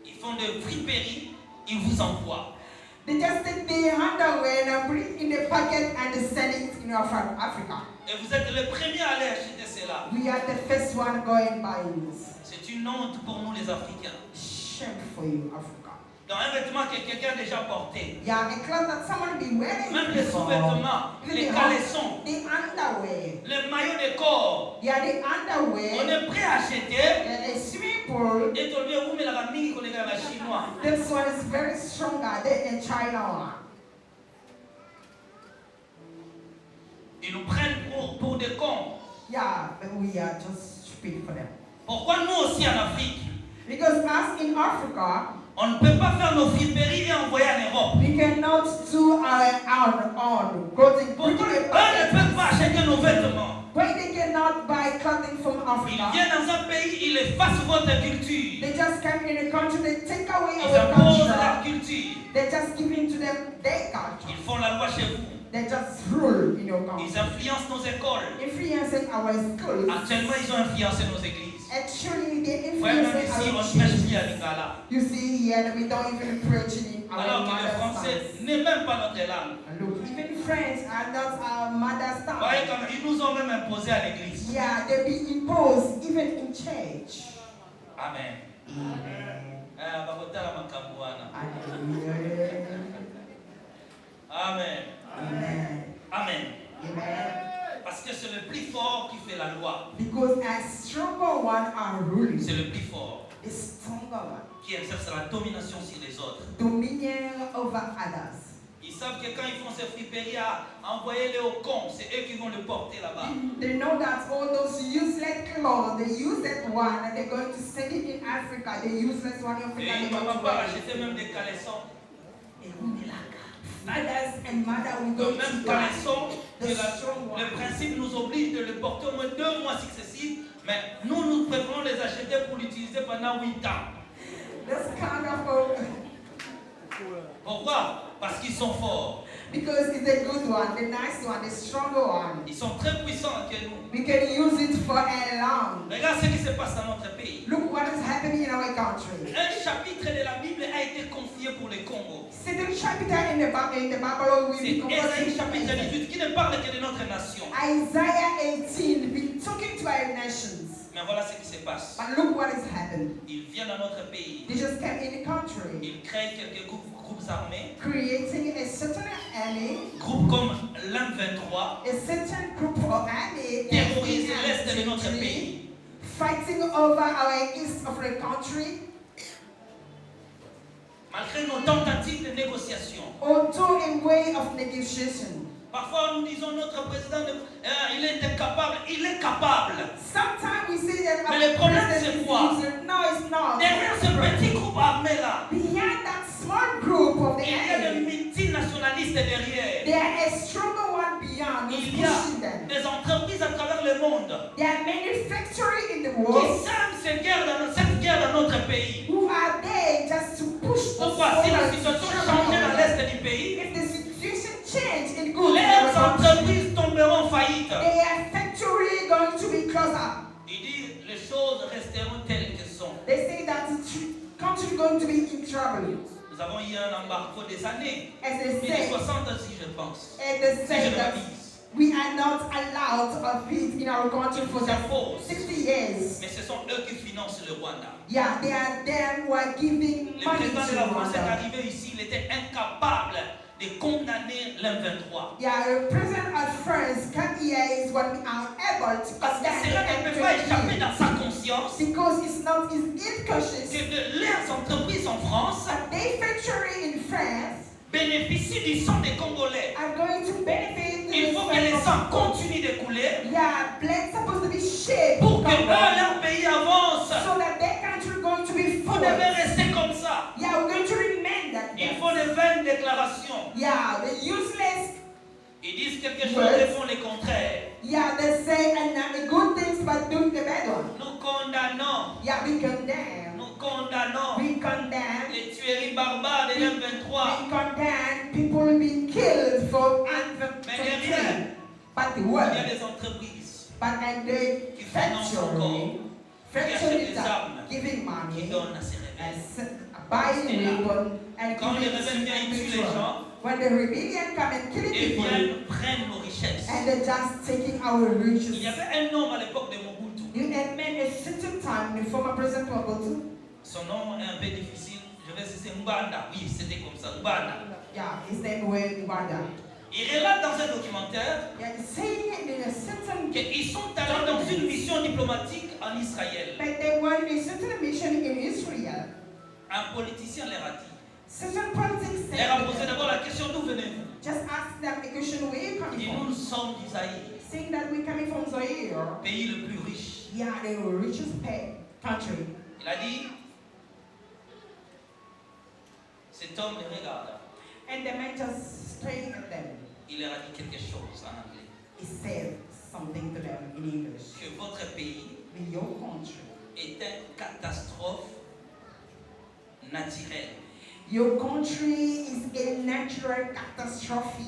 Ils font de friperies, ils vous envoient. They just take the underwear and put it in the packet and they send it in Africa. Et vous êtes les premiers à aller acheter cela. We are the first one going by this. C'est une honte pour nous les Africains. Shame for you, Africa. Dans un vêtement que quelqu'un a déjà porté. Yeah, a cloth that someone be wearing. Même les sous-vêtements, les caleçons, the underwear. le maillot de corps. Yeah, the On underwear. est prêt à acheter. A swimming pool. Et tu le où mais la famille qu'on est dans la chinois. This one is very stronger than the China one. Ils nous prennent pour des cons. Yeah, but we are just stupid for them. Pourquoi nous aussi en Afrique, Because us in Africa, on ne peut pas faire nos friperies et envoyer en Europe? we cannot do our own clothing. Pourquoi eux ne peuvent pas acheter nos vêtements? Why they cannot buy clothing from Ils Africa? viennent dans un pays, ils effacent votre culture. They just come in a country, they take away Ils our imposent leur culture. culture. They just give in to them their culture. Ils font la loi chez vous. They just rule in your country. Ils influencent nos écoles. Influencing our schools. Actuellement, ils ont influencé nos églises. Actually, they Ouais, même influencing ici, on our ne prêche church. plus à Lingala. You see here, we don't even preach in our Alors que le mother français tongue. n'est même pas notre langue. Look, even French are not our mother Vous voyez tongue. comme ils nous ont même imposé à l'église. Yeah, they be imposed even in church. Amen. Bakotala makambo wana. Hallelujah. Amen. Amen. Amen. Amen. Parce que c'est le plus fort qui fait la loi. Because a stronger one are ruling. C'est le plus fort The stronger one. qui exerce la domination sur les autres. Dominion over others. Ils savent que quand ils font ces friperies à envoyer les au con, c'est eux qui vont le porter là-bas. They know that all those useless clothes, the useless one, and they're going to send it in Africa. The useless one in Africa, Et they're ils ne going vont to pas wear it. acheter même des caleçons. Fathers and mothers will Le go même to buy. caleçon, que le principe nous oblige de le porter au moins 2 mois successifs, mais nous préférons les acheter pour l'utiliser pendant 8 ans. This kind of Pourquoi? Parce qu'ils sont forts. because it's a good one, the nice one, the stronger one. Ils sont très puissants que nous. We can use it for a long. Regarde ce qui se passe dans notre pays. Look what is happening in our country. Un chapitre de la Bible a été confié pour le Congo. C'est un chapitre in the Bible we C'est become Ésaïe chapitre 18 qui ne parle que de notre nation. Isaiah 18, been talking to our nations. Mais voilà ce qui se passe. But look what has happened. Ils viennent dans notre pays. They just came in the country, Ils créent quelques groupes armés. creating a certain army, Groupes comme l'M23 a certain group of army terrorisent l'Est de notre pays. fighting over our east of the country. Malgré nos tentatives de négociation. Although a way of negotiation. Parfois nous disons notre président, il est incapable. Il est capable. Sometimes we say that Mais le problème, c'est quoi? No, it's not. Derrière ce petit groupe armé là, Behind that small group of the il y a des enemy, multinationalistes derrière. there are a stronger one beyond who's Il y a pushing them. des entreprises à travers le monde There are manufacturing in the qui world sèment cette guerre dans notre pays. who are there just to push the Pourquoi? Si la forward situation to changeait dans trouble l'Est du pays, If the situation change in good, les country, entreprises tomberont en faillite. their factory going to be closed up. Il dit les choses resteront telles qu'elles sont. They say that the country going to be in trouble. Nous avons eu un embargo des années As they say, 1960 si je pense. and they Si say je ne that m'abuse. we are not allowed of it in our country for C'est the faux. 60 years. Mais ce sont eux qui financent le Rwanda. Yeah, they are them who are giving Le money président de la to France est Rwanda. arrivé ici, il était incapable de condamner l'M23. Yeah, the president of France came here is what we are able to Parce que condemn cela ne peut pas échapper the dans sa conscience because it's not his inconscious que de leurs entreprises en France that they factory in France bénéficient du sang des Congolais. are going to benefit Il faut que les sangs continuent de couler Yeah, blood supposed to be shed pour que leur pays avance. so that their country going to be Vous full. devez rester comme ça. Yeah, we're going to remain that. Il faut de vaines déclarations. Yeah, the useless. Ils disent quelque chose et font le contraire. Yeah, they say and the good things but doing the bad one. Nous condamnons, Yeah, we condemn. nous condamnons We condemn. les tueries barbares de l'M23. We condemn people being killed for Mais derrière, but the il y a word. des entreprises But and the qui financent encore, factory des that armes giving qui money donnent à ces and rebelles. buying weapon and Quand les giving rebelles viennent tuer les gens, when the rebellion come and kill ils people viennent prennent nos richesses. and they're just taking our Il riches. y avait un homme à l'époque de Mobutu. You had men a certain time, the former president Mobutu. Son nom est un peu difficile, Je vais citer Mbanda. Oui, c'était comme ça, Mbanda. Yeah, his name was Rwanda. Il relate dans un documentaire Yeah, he's saying in a certain qu'ils sont allés dans une mission diplomatique en Israël. but they were in a certain mission in Israel. Un politicien leur a dit. Certain politics Il leur a posé d'abord la question d'où venez-vous? just ask them the question where you coming Et from. nous sommes d'Isaïe, Saying that we're coming from Zaire. pays le plus riche. Yeah, the richest country. Il a dit, cet homme les regarde. And the man just staring at them. Il leur a dit quelque chose en anglais. He said something to them in English. Que votre pays In your country, est une catastrophe naturelle. your country is a natural catastrophe.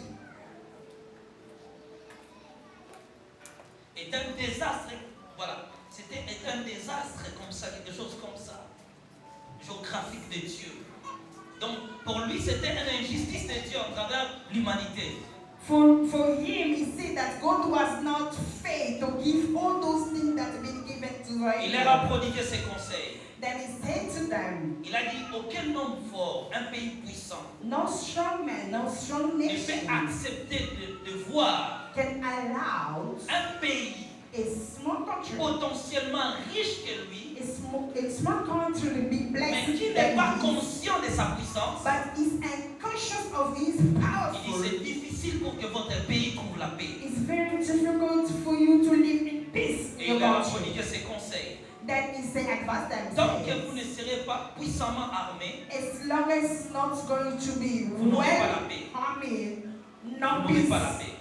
Est un désastre. Voilà. C'était un désastre comme ça, quelque chose comme ça. Géographique de Dieu. Donc, pour lui, c'était une injustice de Dieu à travers l'humanité. For him, he said that God was not fair to give all those things that have been given to Il leur a Israel. prodigué ses conseils. Then he said to them, Il a dit, aucun homme fort, un pays puissant, no strong man, no strong ne nation peut accepter de voir can allow un pays a small country, potentiellement riche que lui, a small country to be mais blessed qui n'est pas than he is, conscient de sa puissance. but is unconscious of his Il dit, powerful. c'est difficile pour que votre pays trouve la paix. It's very difficult for you to live in peace Et in il your leur a country. prodigué ses conseils. That is the advice that Tant que says, vous ne serez pas puissamment armés, as long as it's not going to be vous n'aurez pas la well paix. harming, Vous no n'aurez peace, pas la paix.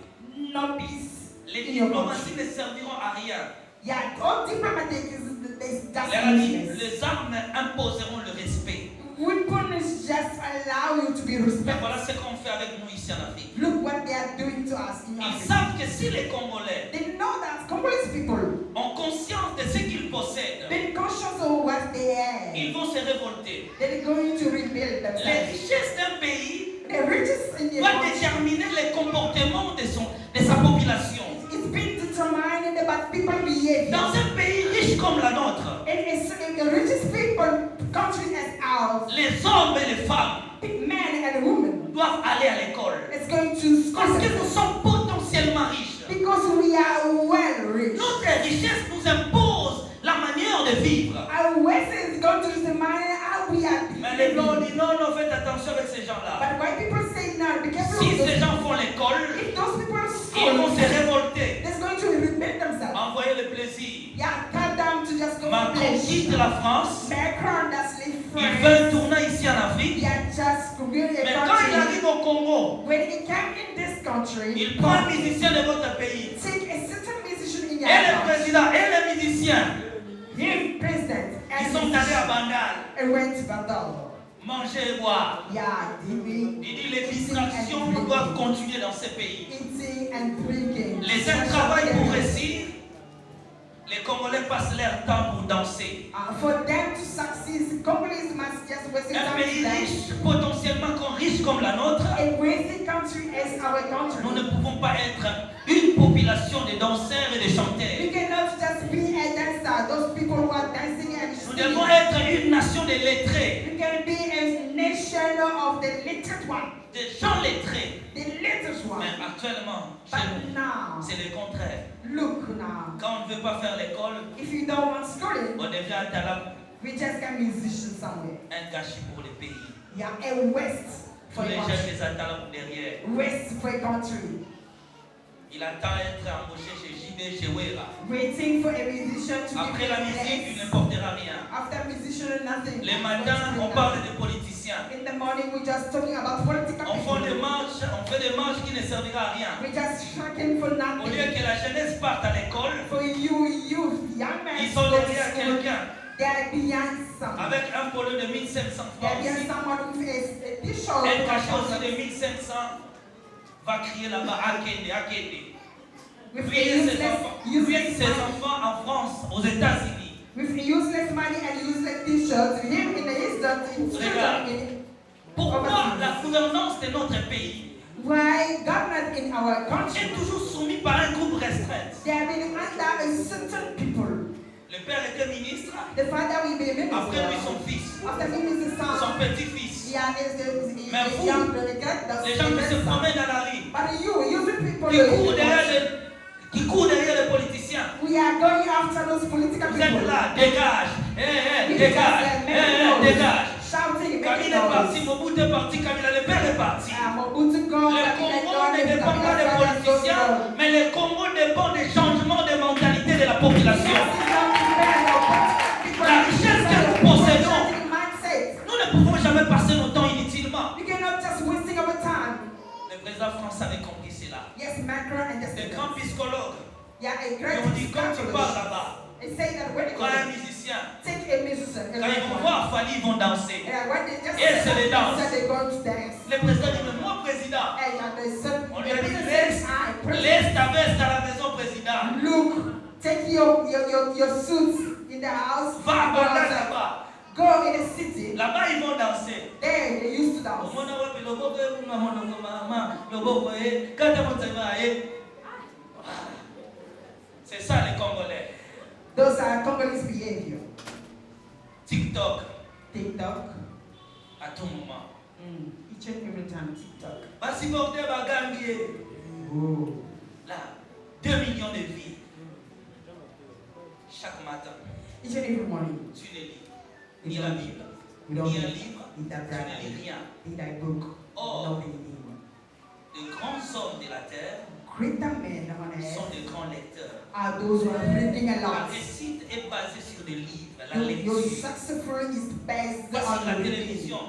no peace Les in your diplomaties country. ne serviront à rien. Yeah, all diplomatic is Il just leur a dit, useless. les armes imposeront le respect. Weapons just allow you to be Mais respected. voilà ce qu'on fait avec nous ici en Afrique. Look what they are doing to us in Ils Africa. savent que si les Congolais They know that Congolese people, ont conscience de ce qu'ils possèdent, they're conscious of what they have. ils vont se révolter. They're going to rebuild Les themselves. richesses d'un pays The richest in the doivent country déterminer les comportements de sa population. is being determined about people behavior. Dans un pays riche comme la nôtre, In the richest people country as ours, les hommes et les femmes men and women, doivent aller à l'école. is going to Parce que school nous sommes potentiellement riches. because we are well rich. Notre richesse nous impose la manière de vivre. Our wealth is going to determine how we are Mais les blancs living. disent non, non, faites attention avec ces gens-là. But when people say no, be careful Si of ces those. gens font l'école, If those people ils vont school, se révolter. they're going to rebuild themselves. Envoyer le plaisir. Yeah, tell them to just go to Macron place. quitte la France. Macron that's live Il veut France. tourner ici en Afrique. Yeah, just really Mais a quand il country. arrive au Congo, When he came in this country, il prend un musicien de votre pays. take a certain musician in your Et le country, président et les musiciens, him president, ils sont allés à Bandal. and went to battle. Manger et boire. Yeah, Il dit les distractions doivent continuer dans ces pays. eating and drinking. Les uns travaillent pour réussir. Les Congolais passent leur temps pour danser. For them to succeed, Congolese must just waste Un time pays to dance. riche, potentiellement riche comme la nôtre, A wealthy country as our nous ne country. pouvons pas être une population de danseurs et de We chanteurs. cannot just be a dancer, those people who are dancing and Nous singing. devons être une nation de lettrés, We can be a nation of the literate one, des gens lettrés. the literate one. Mais actuellement, chez But nous, now, c'est le contraire. look now. Quand on ne veut pas faire l'école, If you don't want schooling, on devient un talent, we just get musicians somewhere. un gâchis pour le pays. Yeah, a waste Tous for les a jeunes country. les attendent derrière. Waste for a country. Il attend d'être embauché chez JB, chez Wera. Waiting for a musician to Après give la him musique, il the ne portera rien. After musician, nothing. Les matins, on parle de politiciens. In the morning, we're just talking about political On fait des people. marches, on fait des marches qui ne servira à rien. We're just shouting for Au nothing. lieu que la jeunesse parte à l'école, For you, youth, young men, ils sont go to derrière school. quelqu'un They're behind someone. avec un polo de 1500 They're francs behind ici. someone with a t-shirt. Un cachet aussi de 1500 va crier là-bas Akende, Akende. With a Priez ses useless, enfants, priez useless ses money. enfants en France, aux États-Unis. With useless money and useless t-shirts, him in his dirty Regarde. children. Pourquoi la gouvernance de notre pays Why government in our country, est toujours soumise par un groupe restreint? they have been under a certain people. Le père était ministre. The father will be a minister. Après lui, son fils. After him is the son. Son petit-fils. Yeah, there's Mais vous, young delegate. les gens qui se promènent dans la rue, But you people qui courent derrière les politiciens. we are going after those political Vous people. êtes là, dégage, dégage, dégage. Shouting, Kabila making est parti, noise. Mobutu est parti, Kabila, le père est parti. Mobutu gone, Le Congo ne dépend pas des politiciens, mais le Congo dépend des changements de mentalité de la population. La richesse que nous possédons, nous ne pouvons jamais passer notre temps inutilement. You cannot just wasting our time. Le président France avait compris cela. Yes, Macron and Les grands psychologues yeah, a qui great ont dit quand tu pars là-bas, They say that when quand un musicien, take a musician, quand ils vont voir Fali, ils vont danser. when they just Et c'est les danses. they're going to dance. Le président dit, mais moi président, And they said, on lui a dit, I laisse ta veste à la maison président. look, take your suits in the house. Va à Bandar là-bas. Go in the city. Là-bas, ils vont danser. There they used to dance. C'est ça les Congolais. Those are Congolese behavior. TikTok, TikTok. à tout moment. Each and every time TikTok. Basi bordé bagangi. Oh. Là, 2 millions de vies. Chaque matin, Each and every morning. tu ne lis ni la Bible, We don't ni un read livre, in tu that ne lis rien. in that book. Oh. Nothing anymore. Les grands hommes de la terre Greater men on sont earth des grands lecteurs. are those who are reading a La lot. réussite est basée sur des livres, la Your lecture. successful is based Pas sur on la reading. télévision.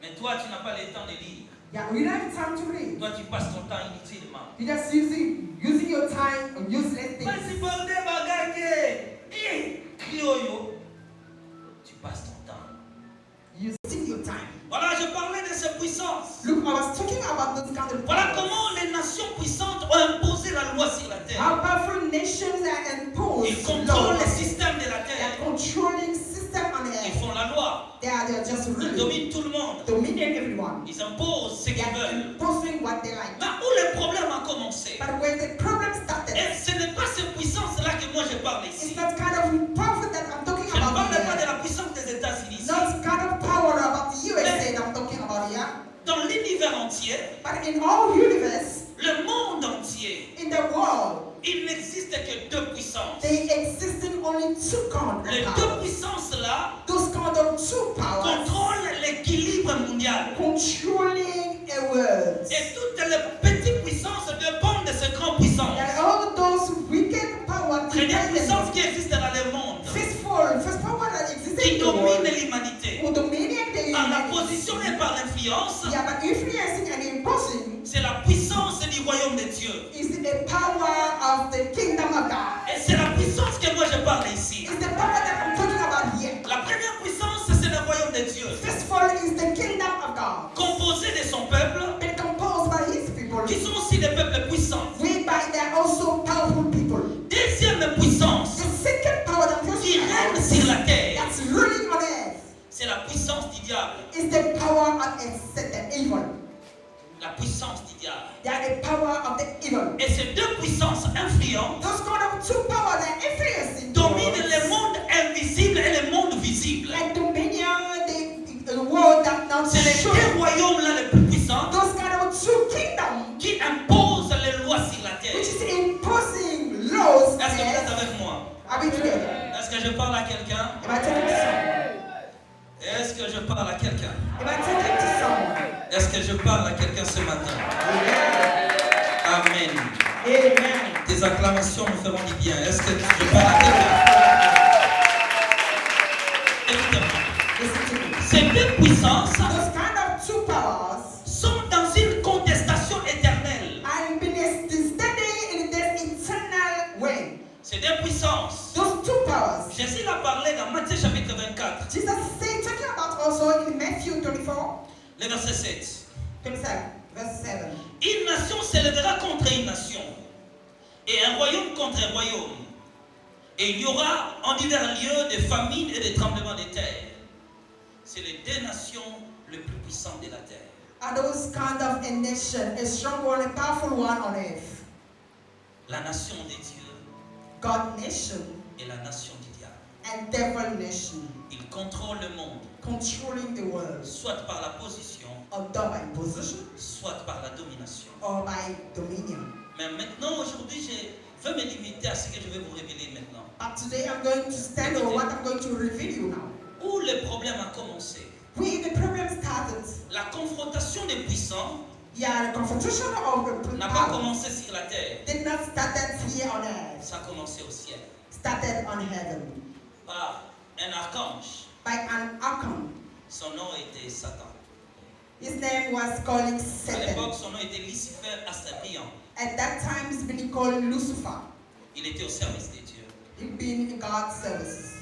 Mais toi, tu n'as pas le temps de lire. Yeah, we don't have time to read. Toi, tu passes ton temps inutilement. You're just using your time on useless things. Basi bordé bagangi. Crioyo. Tu passes ton temps. You steal your time. Voilà, je parlais de ces puissances. Look, I was talking about those kind of Voilà powers. comment les nations puissantes ont imposé la loi sur la terre. How powerful nations are imposed. Ils contrôlent les laws. systèmes de la They terre. are controlling system on Ils earth. font la loi. They're just Ils ruling, dominent tout le monde. dominating everyone. Ils imposent ce They qu'ils are veulent. imposing what they like. Là où le problème a commencé, But when the problem started, et ce n'est pas ces puissances-là que moi je parle it's ici. not kind of power that I'm talking Je ne about parle pas de here. la puissance des États-Unis ici. Not kind of power about the USA that I'm talking about here. Dans l'univers entier, But in all universe, le monde entier, in the world, il n'existe que 2 puissances. they exist in only two kind Les of 2 powers. puissances-là Those kind of two powers contrôlent l'équilibre mondial. controlling a world. Et toutes les petites puissances dépendent de ces grandes puissances. And all those wicked powers, C'est des puissances qui existent dans le monde, first power that exists qui in the world, dominent l'humanité. who dominate the Par la humanity. position et par l'influence, Yeah, but influencing and imposing c'est la puissance du royaume de Dieu. is the power of the kingdom of God. Et c'est la puissance que moi je parle ici. It's the power that I'm talking about here. La première puissance, c'est le royaume de Dieu, First of all is the kingdom of God, composé de son peuple, been composed by His people, qui sont aussi des peuples puissants. whereby they are also powerful people. Deuxième puissance The second power that qui talking règne about, sur la terre, that's ruling on earth, c'est la puissance du diable. is the power of Satan, evil. La puissance du diable. They are the power of the evil. Et ces 2 puissances influentes Those kind of two powers that influencing dominent le monde invisible et le monde visible. and dominion the world that not C'est les shown. 2 royaumes-là les plus puissants Those kind of two kingdoms qui imposent les lois sur la terre. which is imposing laws. Est-ce que vous êtes Yes. avec moi? Are we together? Est-ce que je parle à quelqu'un? Am I talking to someone? Est-ce que je parle à quelqu'un? Am I talking to someone? Est-ce que je parle à quelqu'un ce matin? Amen. Amen. Tes acclamations me feront du bien. Est-ce que je parle à quelqu'un? Écoutez-moi. Listen to me. Ces 2 puissances Those kind of two powers sont dans une contestation éternelle. are being studied in this eternal way. Ces 2 puissances. Those two powers. Jésus l'a parlé dans Matthieu chapitre 24, Jesus said, talking about also in Matthew 24, le verset 7. 27, verse 7. Une nation s'élèvera contre une nation, et un royaume contre un royaume. Et il y aura en divers lieux des famines et des tremblements de terre. C'est les 2 nations les plus puissantes de la terre. Are those kind of a nation, a strong one, a powerful one on earth? La nation de Dieu God nation et la nation du diable. and devil nation, Il contrôle le monde, controlling the world, soit par la position, either by position soit par la domination. or by dominion. Mais maintenant, aujourd'hui, je veux me limiter à ce que je vais vous révéler maintenant. But today I'm going to stand on what I'm going to reveal you now. Où le problème a commencé? Where the problem started, La confrontation des puissants yeah, the confrontation of the n'a pas power commencé sur la terre, did not start here on earth, ça a commencé au ciel. started on heaven Par un archange. by an archon. Son nom était Satan. His name was calling À Satan. l'époque, son nom était Lucifer Assabrian. At that time, he's been called Lucifer. Il était au service des dieux. He'd been in God's services.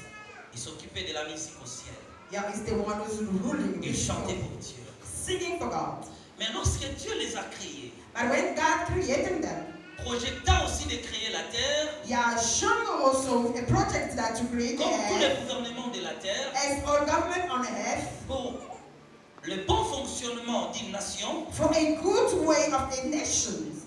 Il s'occupait de la musique au ciel. Yeah, he's the one who's ruling. Il chantait pour Dieu. Singing for God. Mais lorsque Dieu les a créés, But when God created them, projetant aussi de créer la terre, yeah, showing also a project that to create the comme tous les earth, gouvernements de la terre, as all government on earth, pour le bon fonctionnement d'une nation, for a good way of the nations.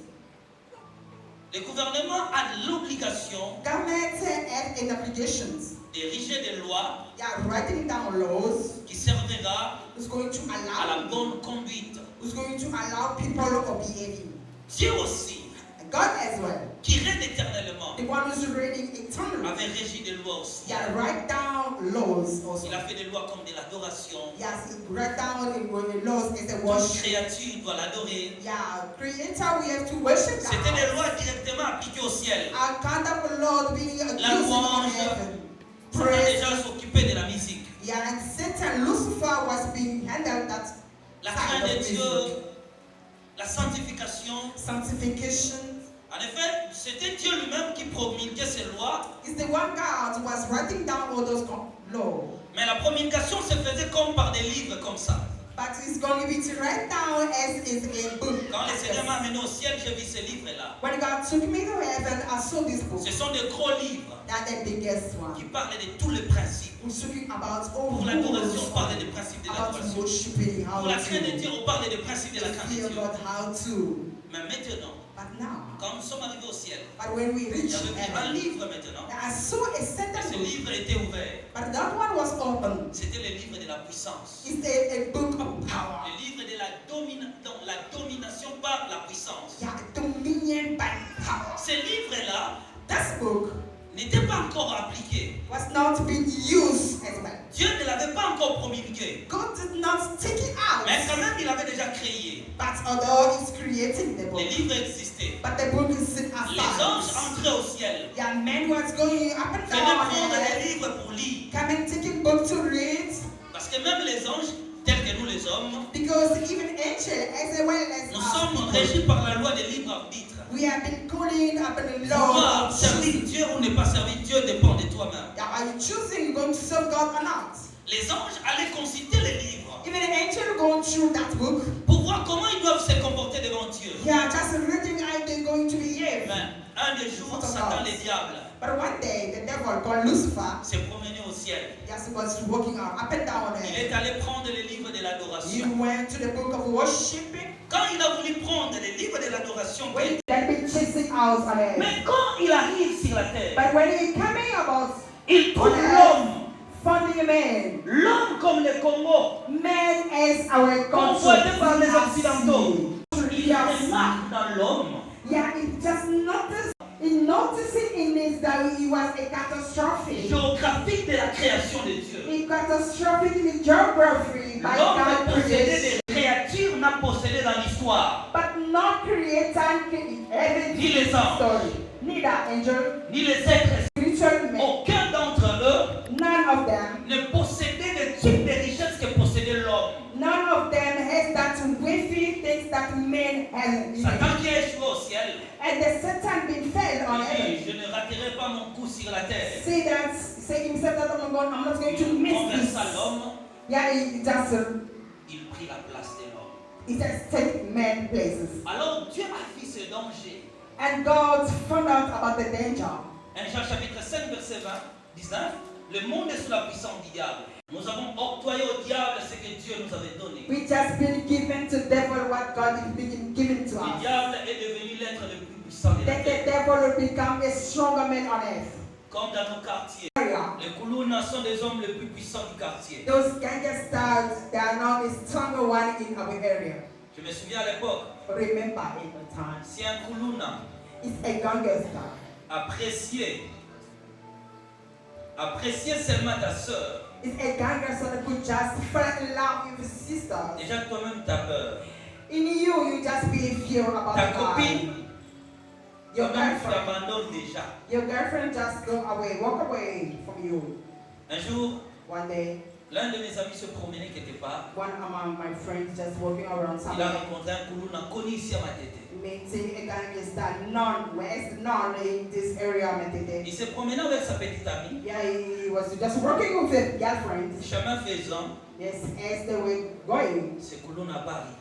le gouvernement a l'obligation Government has an obligations. d'ériger des lois Yeah, writing down laws qui servira who's going to à la allow, bonne conduite. who's going to allow people to behave. Dieu aussi, And God as well, qui règne éternellement, the one who's reigning eternally. avait régi des lois aussi. Yeah, write down laws also. Il a fait des lois comme de l'adoration. Yes, he write down the laws as a Toute worship. créature doit l'adorer. Yeah, creator, we have to worship C'était des God. lois directement appliquées au ciel. Accountable Lord being La accused on louange, heaven. Satan Praise. déjà s'occupait de la musique. Yeah, and Satan, Lucifer was being handled that La side crainte of de music. Dieu, la sanctification. Sanctification. En effet, c'était Dieu lui-même qui promulguait ces lois. Is the one God who was writing down all those laws. Mais la promulgation se faisait comme par des livres comme ça. But it's going to be to write down as is a book. Quand le Seigneur m'a amené au ciel, j'ai vu ces livres-là. When God took me to heaven, I saw this book. Ce sont des gros livres That's the biggest one. qui parlent de tous les principes. We're talking about all Pour l'adoration, rules on parle des principes de about l'adoration. worshiping, how Pour la crainte de to Dieu, on parle des principes de la crainte de feel Dieu. about how to. Mais maintenant, But now, quand nous sommes arrivés au ciel, but when we reach j'avais vu un heaven, livre maintenant. I saw a Et certain ce book, livre était ouvert. but that one was open. C'était le livre de la puissance. It's a book of power. Le livre de la domination par la puissance. Yeah, dominion by power. Ce livre-là That book n'était pas encore appliqué. was not being used as well. Dieu ne l'avait pas encore promulgué. God did not take it out. Mais quand même, il avait déjà créé. But although he's creating the book, Les livres existaient. but the book is set Les anges aside. entraient au ciel. Yeah, man was going up and Venaient down prendre and des livres pour lire. come and taking book to read. Parce que même les anges, tels que nous les hommes, Because even angel as well as nous us sommes people, régis par la loi des libres arbitres. we have been calling up in the Vouloir law. servir Dieu ou ne pas servir Dieu dépend de toi-même. Yeah, are you choosing going to serve God or not? Les anges allaient consulter les livres Even the angel going through that book, pour voir comment ils doivent se comporter devant Dieu. yeah, just reading how they're going to behave. Mais un des jours, Satan le diable But one day, the devil called Lucifer, s'est promené au ciel. yes, he was walking up and down Il there. est allé prendre les livres de He l'adoration. went to the book of worshiping. Quand il a voulu prendre les livres de l'adoration, When that been chasing out on it. mais quand il arrive sur la terre, But when he coming about il trouve on l'homme, finding man, l'homme comme le Congo, man as our convoité par les God. Occidentaux. Il remarque dans l'homme Yeah, he just noticed. He noticed it in this that he was a catastrophe. géographique de la création de Dieu. He catastrophic in the geography by L'homme God est possédé creation. des créatures n'a possédé dans l'histoire. But not creator in heaven Ni les anges, story. Neither angel, ni les êtres. spiritual men. Aucun d'entre eux None of them. ne possédait le type de richesse que possédait l'homme. None of them has that wealthy things that men have. Satan qui a échoué au ciel, And the Satan been fed on il heaven. dit, je ne raterai pas mon coup sur la terre. Say himself that I'm not going to miss this. Conversa l'homme, Yeah, he just il prit la place de l'homme. he just take men places. Alors Dieu a vu ce danger. And God found out about the danger. 1 Jean chapitre 5 verset 20, 19, le monde est sous la puissance du diable. Nous avons octroyé au diable ce que Dieu nous avait donné. We just been given to devil what God has been given to Le us. diable est devenu l'être le plus puissant de la That terre. the devil will become a stronger man on earth. Comme dans nos quartiers, Les Kuluna sont des hommes les plus puissants du quartier. Those gangsters, they are now the stronger one in our area. Je me souviens à l'époque, Remember in the time, si un Kuluna it's a gangster. appréciez seulement ta soeur, It's a gangster that could just fall in love with his sister. déjà toi-même t'as peur. In you just be fear about Ta God. copine, Your toi-même tu girlfriend. l'abandonnes déjà. Your girlfriend just go away, walk away from you. Un jour, One day, l'un de mes amis se promenait quelque part. one among my friends just walking around Il a somewhere, rencontré un Kuluna connu ici à Matete. meeting a gangster, none, where's none in this area, Metete. Il s'est promené avec sa petite amie. Yeah, he was just working with a girlfriend. Chemin faisant, Yes, as they were going, c'est Kuluna Paris.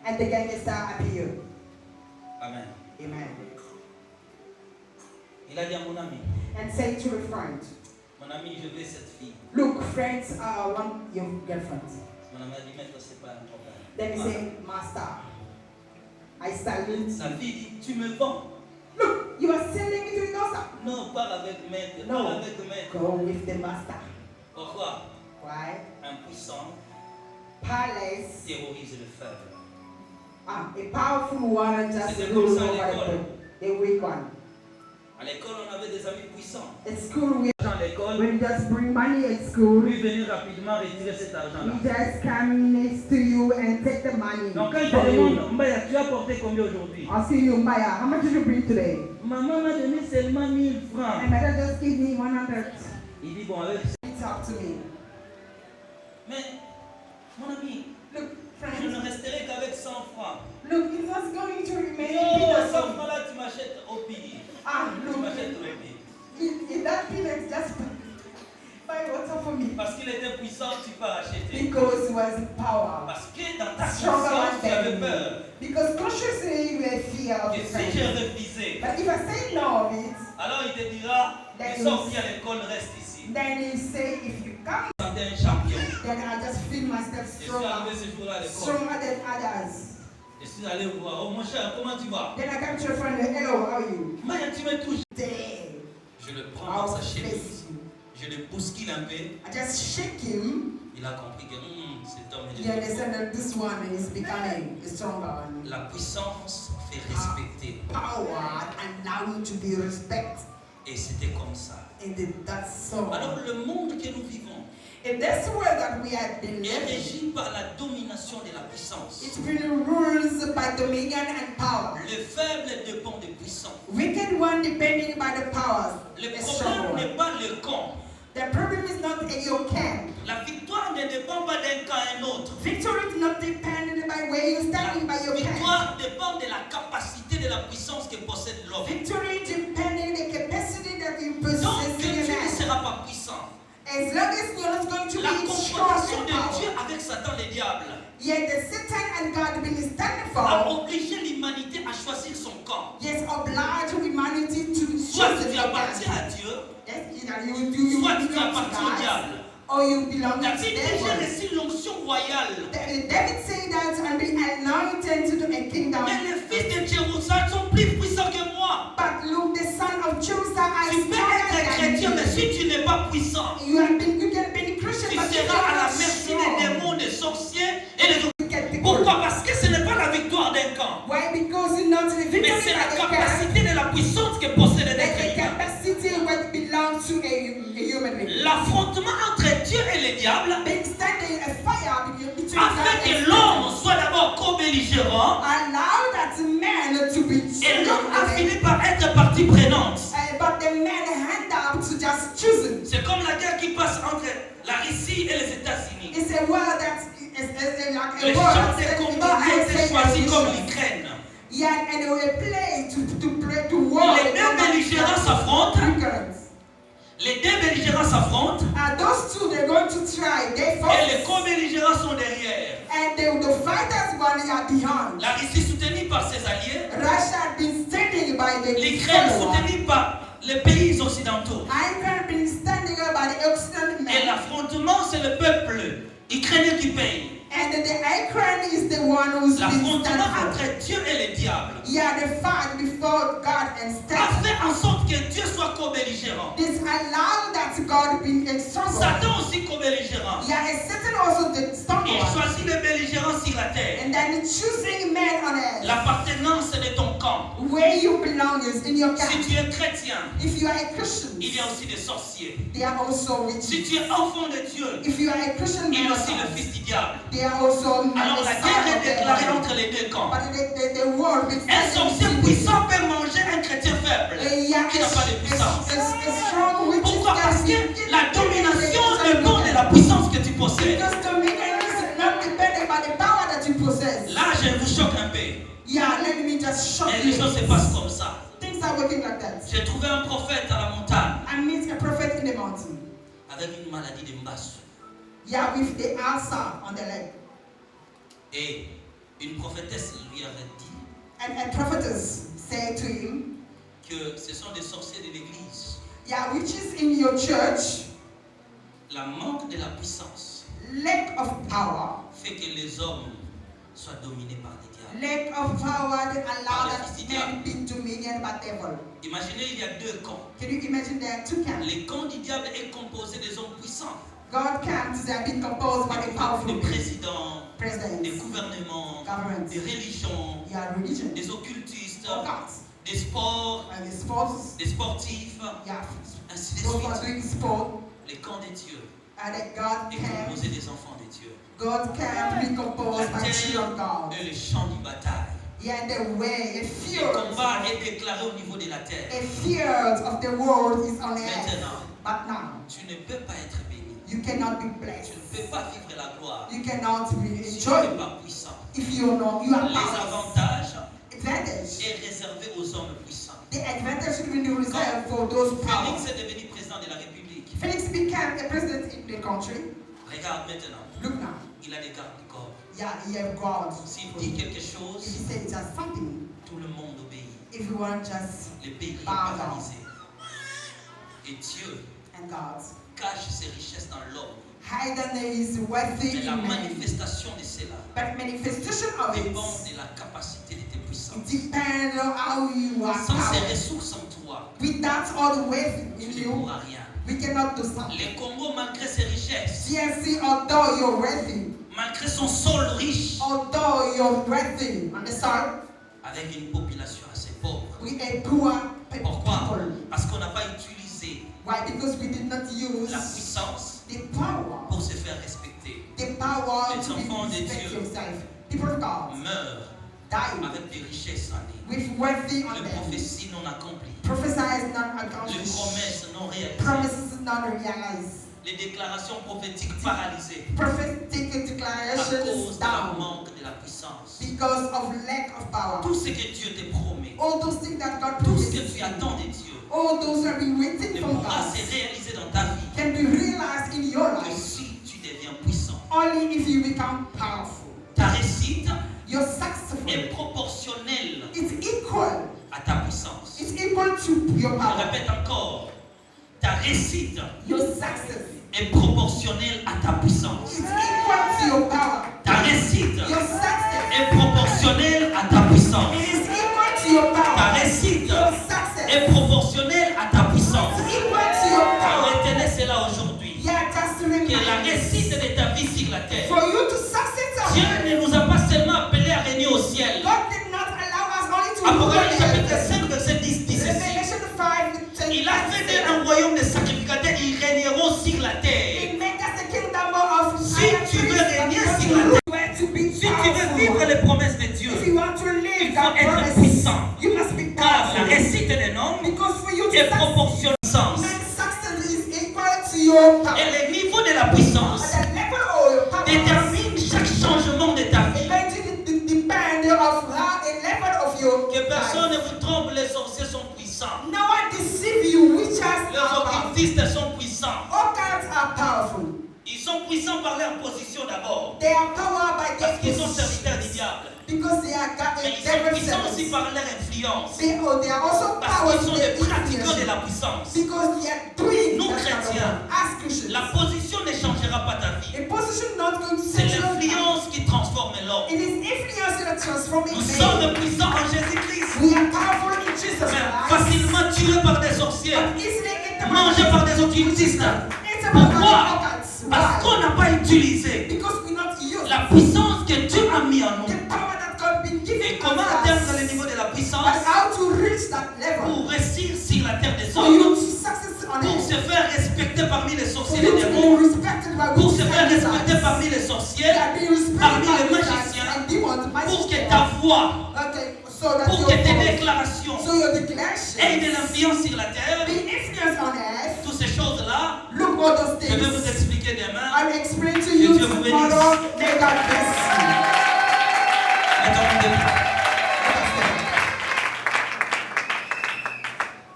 and the gangster appeared. Amen. Amen. Il a dit à mon ami, And say to the friend, mon ami, je veux cette fille. look, friends want your girlfriend. Mon ami a dit, maître, c'est pas un problème. Then he said, Master, I salute Sa you. fille dit, tu me vends. Look, you are selling me to the master. Non, parle avec maître, No. parle avec maître. Go with the master. Pourquoi? Why? Un puissant Palace. terrorise le faible. A powerful one just C'était rules comme ça à over l'école. the weak one. À l'école, on avait des amis puissants. At school, Dans l'école, when you just bring money at school, lui venir rapidement retirer cet argent-là. he just come next to you and take the money. Donc quand il te from you. demande, Mbaya, tu as porté combien aujourd'hui? Asking you, Maya, how much did you bring today? Maman m'a donné seulement 1000 And francs. mother just give me 100. Il dit, bon, avec He talked to me. mais, mon ami, Look, je ne friends, resterai qu'avec 100 francs. look, it's not going to remain Non, peanuts. 100 francs là, tu m'achètes au pili. Ah, Tu look, m'achètes au pili. if that peanuts just buy water for me. Parce qu'il était puissant, tu peux acheter. Because he was in power. Parce que dans ta Stronger conscience, tu avais than peur. me. Because consciously you were fear of Que the si j'ai friend. refusé, But if I say no of it, alors il te dira, That tu sorti à l'école, reste ici. then he say, if you come, C'était un champion. then I just feel myself Je suis arrivé stronger, ce jour-là à l'école. stronger than others. Je suis allé voir, oh mon cher, comment tu vas? Then I come to a friend, hello, how are you? Maya, tu me touches. Damn, Je le prends dans I'll sa chemise. face you. Je le bouscule un peu. I just shake him. Il a compris que cet homme est You understand that this one is becoming a stronger one. La puissance fait respecter. Power and now to be respected. Et c'était comme ça. And that's so. Alors le monde que nous vivons If that's the way that we are been est living, régi par la domination de la puissance. it's been rules by dominion and power. Le faible dépend des puissants. Wicked one depending by the powers. Le The strong problème one. n'est pas le camp. The problem is not in your camp. La victoire ne dépend pas d'un camp à un autre. Victory is not dependent by where you're standing by La your camp. victoire dépend de la capacité de la puissance que possède l'homme. Victory depending the capacity that you Donc possess que in your tu ne man. seras pas puissant. As long as you're not going to La be strong confrontation in de Dieu power. avec Satan le diable Yet the Satan and God been standing a for. obligé l'humanité à choisir son camp. Yes, oblige humanity to Soit choose tu their appartiens camp. à Dieu, Yes, either you soit tu belong to appartiens au God diable. or you belong to David the déjà devil. reçu l'onction royale. David said that and be anointed to the kingdom. Mais les fils de Jérusalem sont plus puissants que moi. But look, the son of Joseph Tu is peux être stronger chrétien, than mais you. si tu n'es pas puissant, You can be Christian, tu but you seras à la are merci des strong. démons, des sorciers et des... You get the Pourquoi? Parce que ce n'est pas la victoire d'un camp, Why? Because it's not the mais victory c'est la that they can. capacité de la puissance que possède That l'être the humain. capacity what belongs to a human being. L'affrontement entre Dieu et le diable Being standing a fire between God afin and que Satan. l'homme soit d'abord co-belligérant Allow that man to be et l'homme a chosen. fini par être partie prenante. But the man hand up to just choosing. C'est comme la guerre qui passe entre la Russie et les États-Unis. It's a word that is like Les a champs word de that combat ont été choisis comme l'Ukraine. Yeah, and they will play to war. Les deux belligérants s'affrontent. Les deux belligérants s'affrontent Those two, they're going to try. They et les fight. co-belligérants sont derrière. And the fighters one are behind. La Russie soutenue par ses alliés, Russia had been standing by the l'Ukraine follower. soutenue par les pays occidentaux. Iran been standing by the Occident Et man. l'affrontement, c'est le peuple ukrainien qui paye. And the Iran is the one who's been L'affrontement standing for. entre Dieu et le diable Yeah, the fight before God and a Satan. fait en sorte que Dieu soit co-belligérant. This allow that to God being a strong one. Satan aussi comme belligérant. Yeah, and Satan also the strong Il one. choisit les belligérants sur la terre. And then choosing men on earth. L'appartenance de ton camp. Where you belong is in your Si camp. tu es chrétien, If you are a Christian, il y a aussi des sorciers. they are also Si witches. tu es enfant de Dieu, If you are a Christian, il y a man aussi of le God, fils du diable. they are also Alors la guerre est déclarée entre les deux camps. But the world between Un sorcier puissant peut manger un chrétien faible qui n'a pas de puissance. Pourquoi? Parce que la domination dépend de la puissance que tu possèdes. Because dominion is not dependent by the power that you possess. Là, je vous choque un peu. Yeah, let me just shock Et les you. choses se passent comme ça. Things are working like that. J'ai trouvé un prophète à la montagne I meet a prophet in the mountain. avec une maladie de mbassou. Yeah, with the ulcer on the leg. Et une prophétesse lui avait dit And a prophetess said to him, que ce sont des sorciers de l'église. yeah, which is in your church, La manque de la puissance lack of power. fait que les hommes soient dominés par les diables. Lack of power that allow that men be dominion by devil. Imaginez, il y a deux camps. Can you imagine there are two camps? Le camp du diable est composé des hommes puissants, God camps that have been composed by the powerful des présidents, des presidents, gouvernements, governments, des religions, yeah, religion, des occultistes, gods, des sports, and the sports, des sportifs, yeah, ainsi de those who are suite. doing sport, Le camp de Dieu and that God est camp, composé des enfants de Dieu. God camp be La composed by children of terre God. est le champ de bataille. Yeah, the way, a Le fear, combat est déclaré au niveau de la terre. a fear of the world is on earth. Maintenant, But now, tu ne peux pas être béni. you cannot be Tu blessed. ne peux pas vivre la gloire You cannot be si tu n'es enjoyed pas puissant. if you know you are Les powerless. avantages Advantage. est réservé aux hommes puissants. The advantage should be reserved for those Félix powers. est devenu président de la République. Felix became a president in the country. Regarde maintenant, Look now. il a des gardes du corps. Yeah, he have God. S'il dit quelque If chose, he says just something, tout le monde obéit. everyone just Le pays est bow down. paralysé. Et Dieu And God. cache ses richesses dans l'homme. Hidden is worthy Mais la in man. manifestation de cela But manifestation of it dépend de la capacité de tes puissances. depends on how you are Sans ces powered. ressources en toi, Without all the wealth tu in ne you, pourras rien. we cannot do something. Le Congo, malgré ses richesses, CNC, although you're wealthy, malgré son sol riche, although you're wealthy, understand? avec une population assez pauvre. We are poor Pourquoi? people. Parce qu'on n'a pas utilisé Why? Because we did not use la puissance the power. pour se faire respecter. The power Les to enfants de respect Dieu yourself. People of God Meurent die avec des richesses en eux. with wealthy on Les them. prophéties non accomplies. Prophesies non Les accomplished. promesses non réalisées. Promises non realized. Les déclarations prophétiques paralysées Prophetic à declarations cause de la down manque de la puissance. because of lack of power. Tout ce que Dieu te promet, All those things that God tout ce que promises, tu attends de Dieu, all those that we waiting ne from pourra God se réaliser dans ta vie can be realized in your que life si tu deviens puissant. only if you become powerful. Ta réussite Your successful est proportionnelle is equal. à ta puissance. It's equal to your Je power. répète encore, ta réussite Your success est proportionnelle à ta puissance. is equal to your power. Ta réussite Your success est proportionnelle à ta puissance. it is equal to your Ta power. réussite Your success est proportionnelle à ta puissance. is equal to your power. Retenez cela aujourd'hui. Yeah, just to Que la remind you. réussite de ta vie sur la terre. For you to succeed on Dieu earth, ne nous a pas seulement appelés à régner au ciel. God did not allow us only to rule on Apocalypse chapitre earth. 5, verset 10 dit ceci. Revelation 5, Il a fait d'eux un royaume de sacrificateurs, ils régneront sur la terre. it made us a kingdom of Si iron tu veux priests, régner but sur la you were to be Si tu veux powerful. vivre les promesses de If Dieu, you want to live il that faut être promise, puissant. you must be Car la powerful. réussite d'un homme Because for you to est succeed, proportionnelle à sa puissance. man's success is equal to your power. Et le niveau de la puissance At the level of your power, détermine chaque changement de ta vie. eventually depend of how the level of your Que personne life. ne vous trompe, les sorciers sont puissants. No one deceive you, witches Les are powerful. occultistes sont puissants. Occults are powerful. Ils sont puissants par leur position d'abord. They are powered by Parce their qu'ils sont serviteurs du positions. diable. Because they are Mais a ils sont devil puissants aussi servants. par leur influence. They are also Parce powered qu'ils sont by des their pratiquants de influence. la puissance. Because they are doing Nous, that kind of chrétiens, work. As Christians. La position ne changera pas ta vie. A position not going to C'est set you up. l'influence qui transforme l'homme. It is influence that transforming Nous men. sommes puissants en Jésus-Christ. We are powerful in Jesus Mais Christ. facilement tués par des sorciers, But easily in the mangés par des raison qui existe. It's about Pourquoi? organs. Parce qu'on n'a pas utilisé Because we not use la puissance que Dieu a mis en the nous. power that God been Et giving comment us. atteindre le niveau de la But puissance how to reach that level? pour réussir sur la terre des For you to hommes, success on pour it. se faire respecter parmi les For sorciers et you les to démons, be respected by pour se faire witches and respecter demons. parmi les sorciers, That be respected parmi by les witches magiciens, and demons, pour que magicians. ta voix, Okay, so that pour que tes your déclarations so your declaration aient de l'influence sur la terre. be influence on earth. Toutes ces choses-là, Look all those je vais vous things. expliquer demain. I will explain to you Dieu vous tomorrow. May God bless you.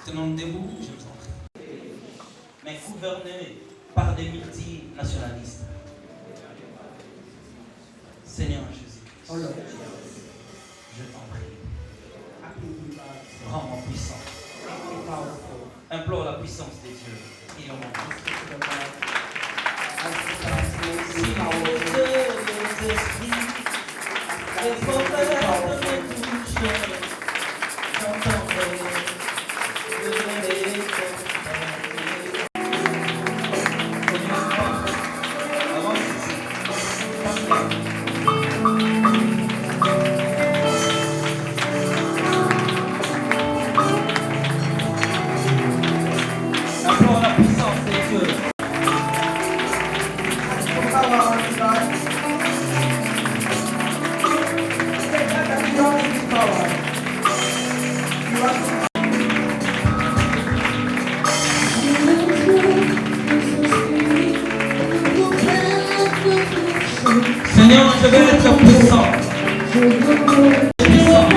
Tenons debout, je vous en prie. Mais gouverné par des multinationalistes. Seigneur Jésus, Oh Lord, je t'en prie, I plead you, God, rends-moi puissant. be powerful. Implore la puissance de Dieu. Et au monde. Speak to the God. I speak to the Si Be powerful. les esprits, les forteresses me touchent, j'entendrai les Implore la puissance de Dieu. Power on God. Take that and you don't need power. You are Seigneur, je veux être puissant. Puissant.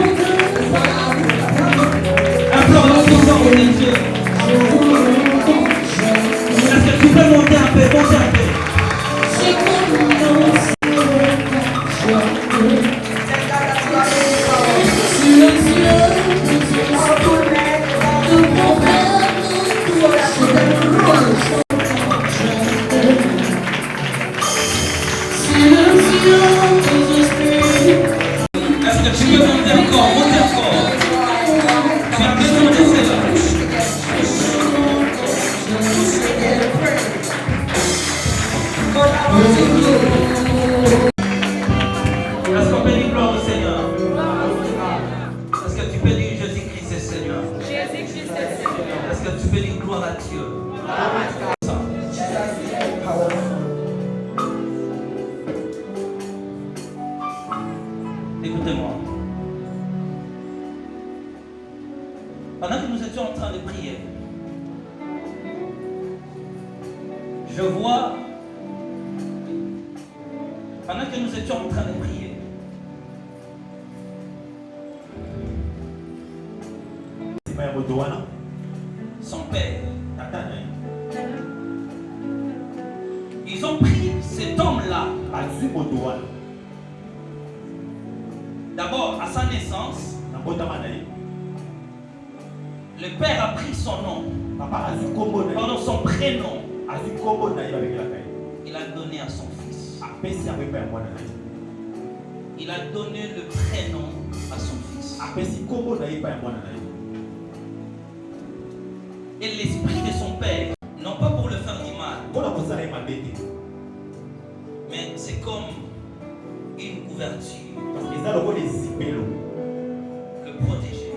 Implore la puissance de Dieu. Est-ce que tu peux monter un peu, monter un peu? Est-ce que tu peux monter encore, monter encore? Tu as besoin de cela. Est-ce qu'on peut dire gloire au Seigneur? Est-ce que tu peux dire Jésus-Christ est Seigneur? Est-ce que tu peux dire gloire à Dieu? Ça. Écoutez-moi. Pendant que nous étions en train de prier, je vois, pendant que nous étions en train de prier, son père, ils ont pris cet homme-là. D'abord, à sa naissance, le père a pris son nom, pardon, son prénom. Il a donné à son fils. Il a donné le prénom à son fils. Et l'esprit de son père, non pas pour le faire du mal, mais c'est comme une couverture, le protéger.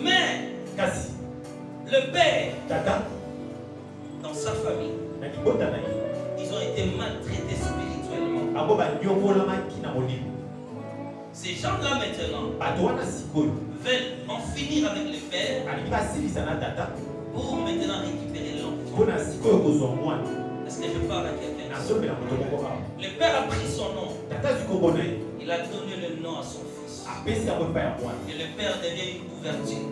Mais le père, dans sa famille, ils ont été maltraités spirituellement. Ces gens-là maintenant veulent en finir avec le père pour maintenant récupérer l'enfant. Est-ce que je parle à quelqu'un? Le père a pris son nom. Il a donné le nom à son fils. Et le père devient une couverture.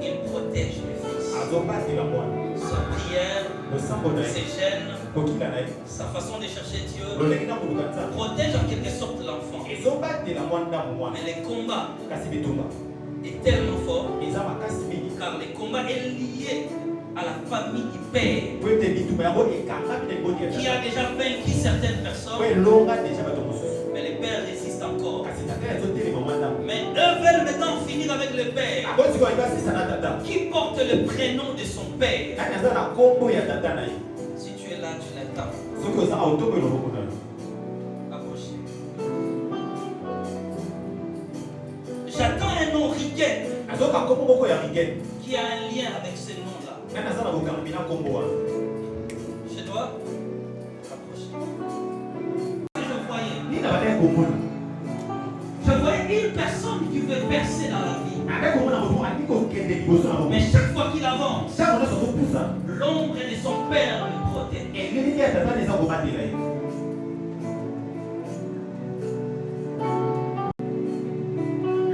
Il protège le fils. Sa prière, ses gènes, sa façon de chercher Dieu protège en quelque sorte l'enfant. Mais le combat est tellement fort car le combat est lié à la famille du père qui a déjà vaincu certaines personnes. Mais le père résiste encore. Mais eux veulent maintenant finir avec le père, qui porte le prénom de son père. Si tu es là, tu l'attends. Approchez. J'attends un nom Riquet qui a un lien avec ce nom-là. Chez toi? Approchez. Je voyais une personne qui veut percer dans la vie. Mais chaque fois qu'il avance, l'ombre de son père le protège.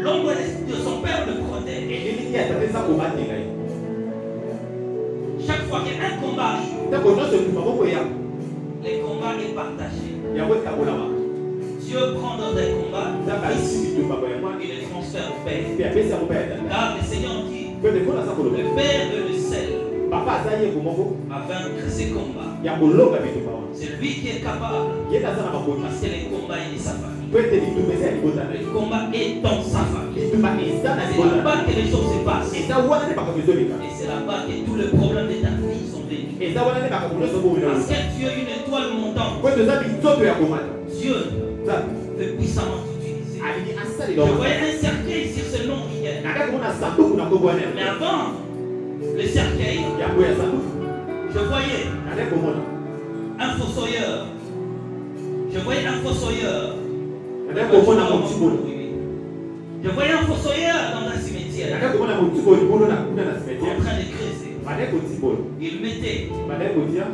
L'ombre de son père le protège. Chaque fois qu'il y a un combat, les combats est partagé. Dieu prend dans un combat, il les transfère au Père. Car le Seigneur dit, le Père veut le sel à vaincre ses combats. C'est lui qui est capable, parce que les combats est de sa famille. Le combat est dans sa famille. C'est là-bas que les choses se passent. Et c'est là-bas que tous les problèmes de ta vie sont venus. Parce que Dieu est une étoile montante. Dieu veut puissamment t'utiliser. Je voyais un cercueil sur ce nom hier. Mais avant le cercueil, je voyais un fossoyeur. Je voyais un fossoyeur. Je voyais un fossoyeur dans un cimetière en train de creuser. Il mettait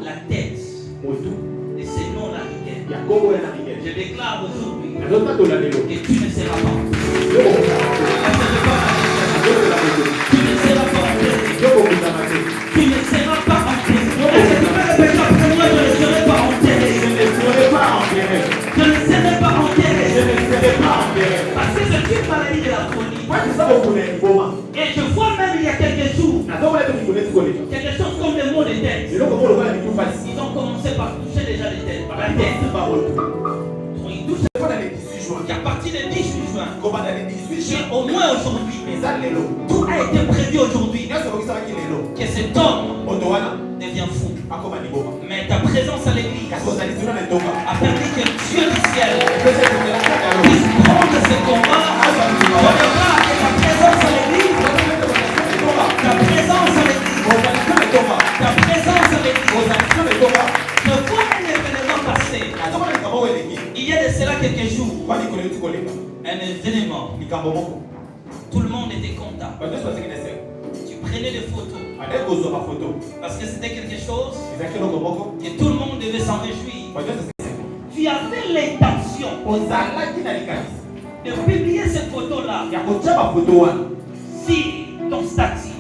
la tête de ces noms-là. Je déclare aujourd'hui que tu ne seras pas tu ne seras pas enterré. Tu ne seras pas enterré. Est-ce que tu peux répéter après moi? Je ne serai pas enterré. Je ne serai pas enterré. Je ne serai pas enterré. Je ne serai pas enterré. Parce que c'est une maladie de la chronique. Et je vois même il y a quelques jours quelque chose comme des mots de tête. Ils ont commencé par toucher déjà les têtes. Par la tête. Ils touchent à partir du 18 juin. Au moins aujourd'hui. Tout a été prévu aujourd'hui. Que cet homme devient fou. Mais ta présence à l'église a permis que Dieu du ciel puisse prendre ce combat. Ta présence à l'église. Ta présence à l'église. Ta présence à l'église. Je vois un événement passer. Il y a de cela quelques jours. Un événement. Tout le monde était content. Tu prenais des photos. Parce que c'était quelque chose que tout le monde devait s'en réjouir. Tu avais l'intention de publier cette photo-là si ton statut.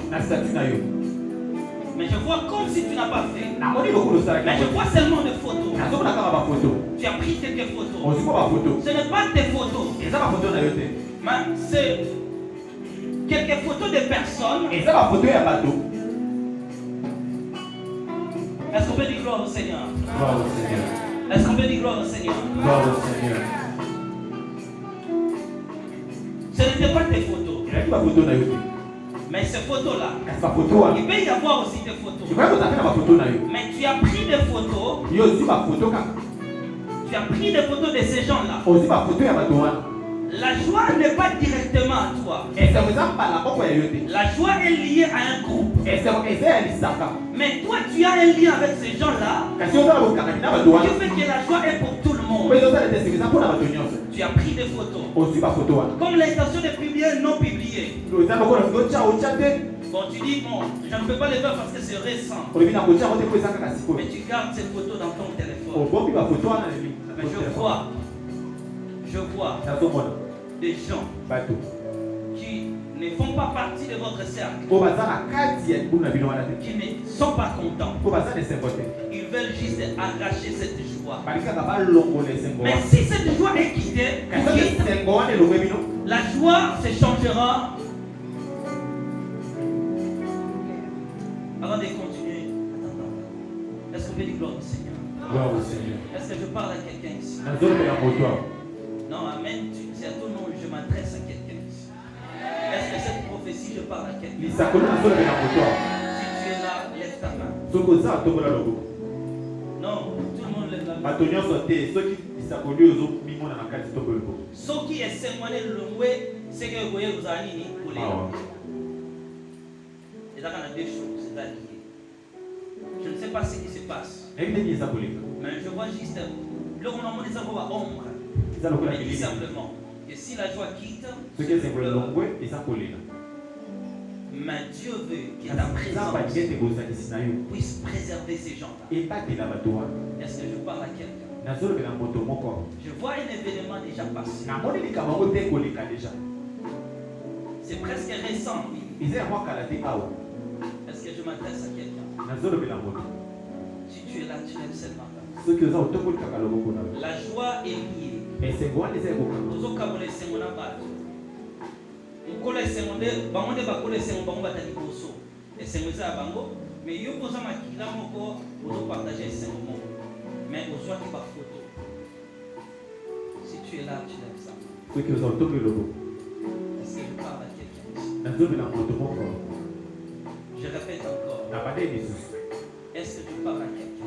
Mais je vois comme si tu n'as pas fait. Mais je vois seulement des photos. Tu as pris quelques photos. Ce n'est pas des photos. Mais c'est quelques photos de personnes. Est-ce qu'on peut dire gloire au Seigneur? Est-ce qu'on peut dire gloire au Seigneur? Ce n'était pas tes photos. Mais ces photos-là, il peut y avoir aussi des photos. Mais tu as pris des photos. Tu as pris des photos de ces gens-là. La joie n'est pas directement à toi. La joie est liée à un groupe. Mais toi, tu as un lien avec ces gens-là. Qui fait que la joie est pour tout le monde. Tu as pris des photos. Comme l'intention de publier, non publié. Bon, tu dis, bon, je ne peux pas les faire parce que c'est récent. Mais tu gardes ces photos dans ton téléphone. Mais je vois des gens qui ne font pas partie de votre cercle, qui ne sont pas contents. Ils veulent juste arracher cette joie. Mais si cette joie est quittée, la joie se changera. Avant de continuer, est-ce qu'on peut dire gloire au Seigneur? Est-ce que je parle à quelqu'un ici? Non, amen. C'est à ton nom que je m'adresse à quelqu'un ici. Est-ce que cette parle à quelqu'un. Les sacolos ne sont pas dans le toit. Si tu es là, lève ta main. Ce que ça, tout le monde. Non, tout le monde lève la main. Matonio sauté, ceux qui les sacolos aux autres mimons dans la carte de Togo. Ceux qui essaient de louer, c'est que vous voyez, vous avez dit pour les gens. Et là, on a deux choses, c'est allié. Je ne sais pas ce qui se passe. Mais je vois juste le moment des hommes à ombre. Mais dit simplement que si la joie quitte, mais Dieu veut que ta présence puisse préserver ces gens-là. Est-ce que je parle à quelqu'un? Je vois un événement déjà passé. C'est presque récent, oui. Est-ce que je m'adresse à quelqu'un? Si tu es là, tu lèves cette main. La joie est liée. Mais yo posa makila moko ozo partager ces moments. Mais ozwa ki ba photo. Si tu es là, tu lèves ça. Est-ce que je parle à quelqu'un ici? Je répète encore. Est-ce que je parle à quelqu'un?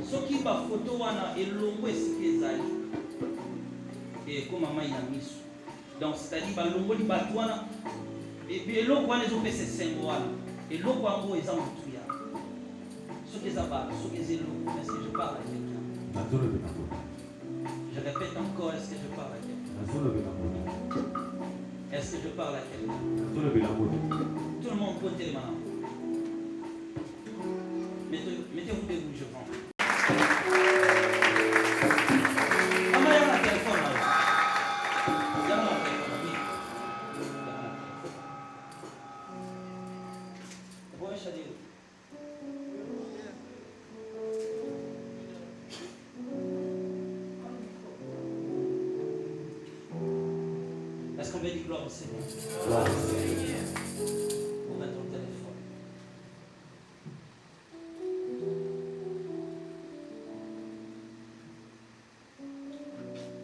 Ce qui ba photo wana elongo esike ezali. Et comme maman il a mis. Donc c'est-à-dire ba longo li batwana. Et puis eloko wana ezo pese sengo wana. Et l'eau est en tout. Ce qui est là-bas, ce qui est l'eau, est-ce que je parle à quelqu'un? Je répète encore, est-ce que je parle à quelqu'un? Est-ce que je parle à quelqu'un? Tout le monde côté les mains. Mettez-vous debout, je prends. Comment il y a un téléphone là? Il y a un téléphone, oui. Est-ce qu'on veut dire gloire au Seigneur? Gloire au Seigneur. On met ton téléphone.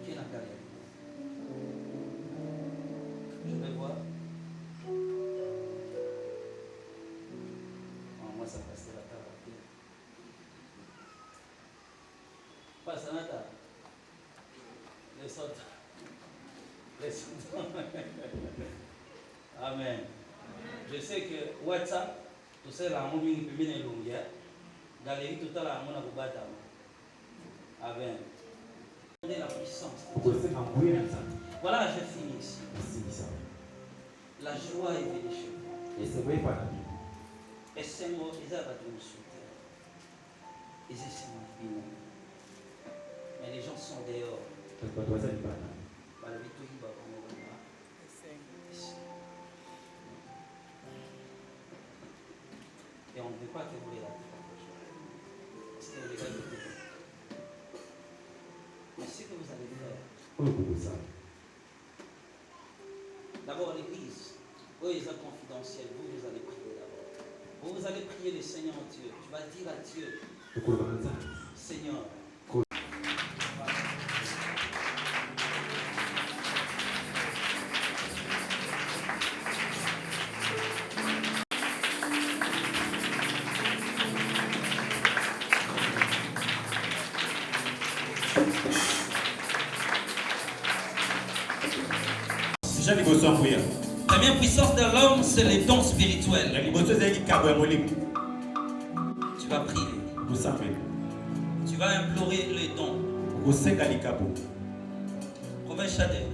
Qui est la carrière? Je vais voir. Moi, ça passe la table. Passe la table. Les autres. Amen. Je sais que WhatsApp, tout ça, la mouvement qui peut bien longueur. Galerie, tout à l'heure, on a beaucoup. Amen. La puissance. Voilà, je finis ici. La joie est venue chez vous. Et c'est vrai, pas. Et c'est moi, ils avaient tout soutenir. Ils essaient de vivre. Mais les gens sont dehors. Et on ne veut pas que vous les ratez quelque chose. Parce que les gars, mais ce que vous allez faire, d'abord l'église, eux ils sont confidentiels, vous allez prier d'abord. Vous allez prier le Seigneur Dieu. Tu vas dire à Dieu, Seigneur, la première puissance de l'homme, c'est les dons spirituels. Tu vas prier. Tu vas implorer les dons. Prophète Chadé.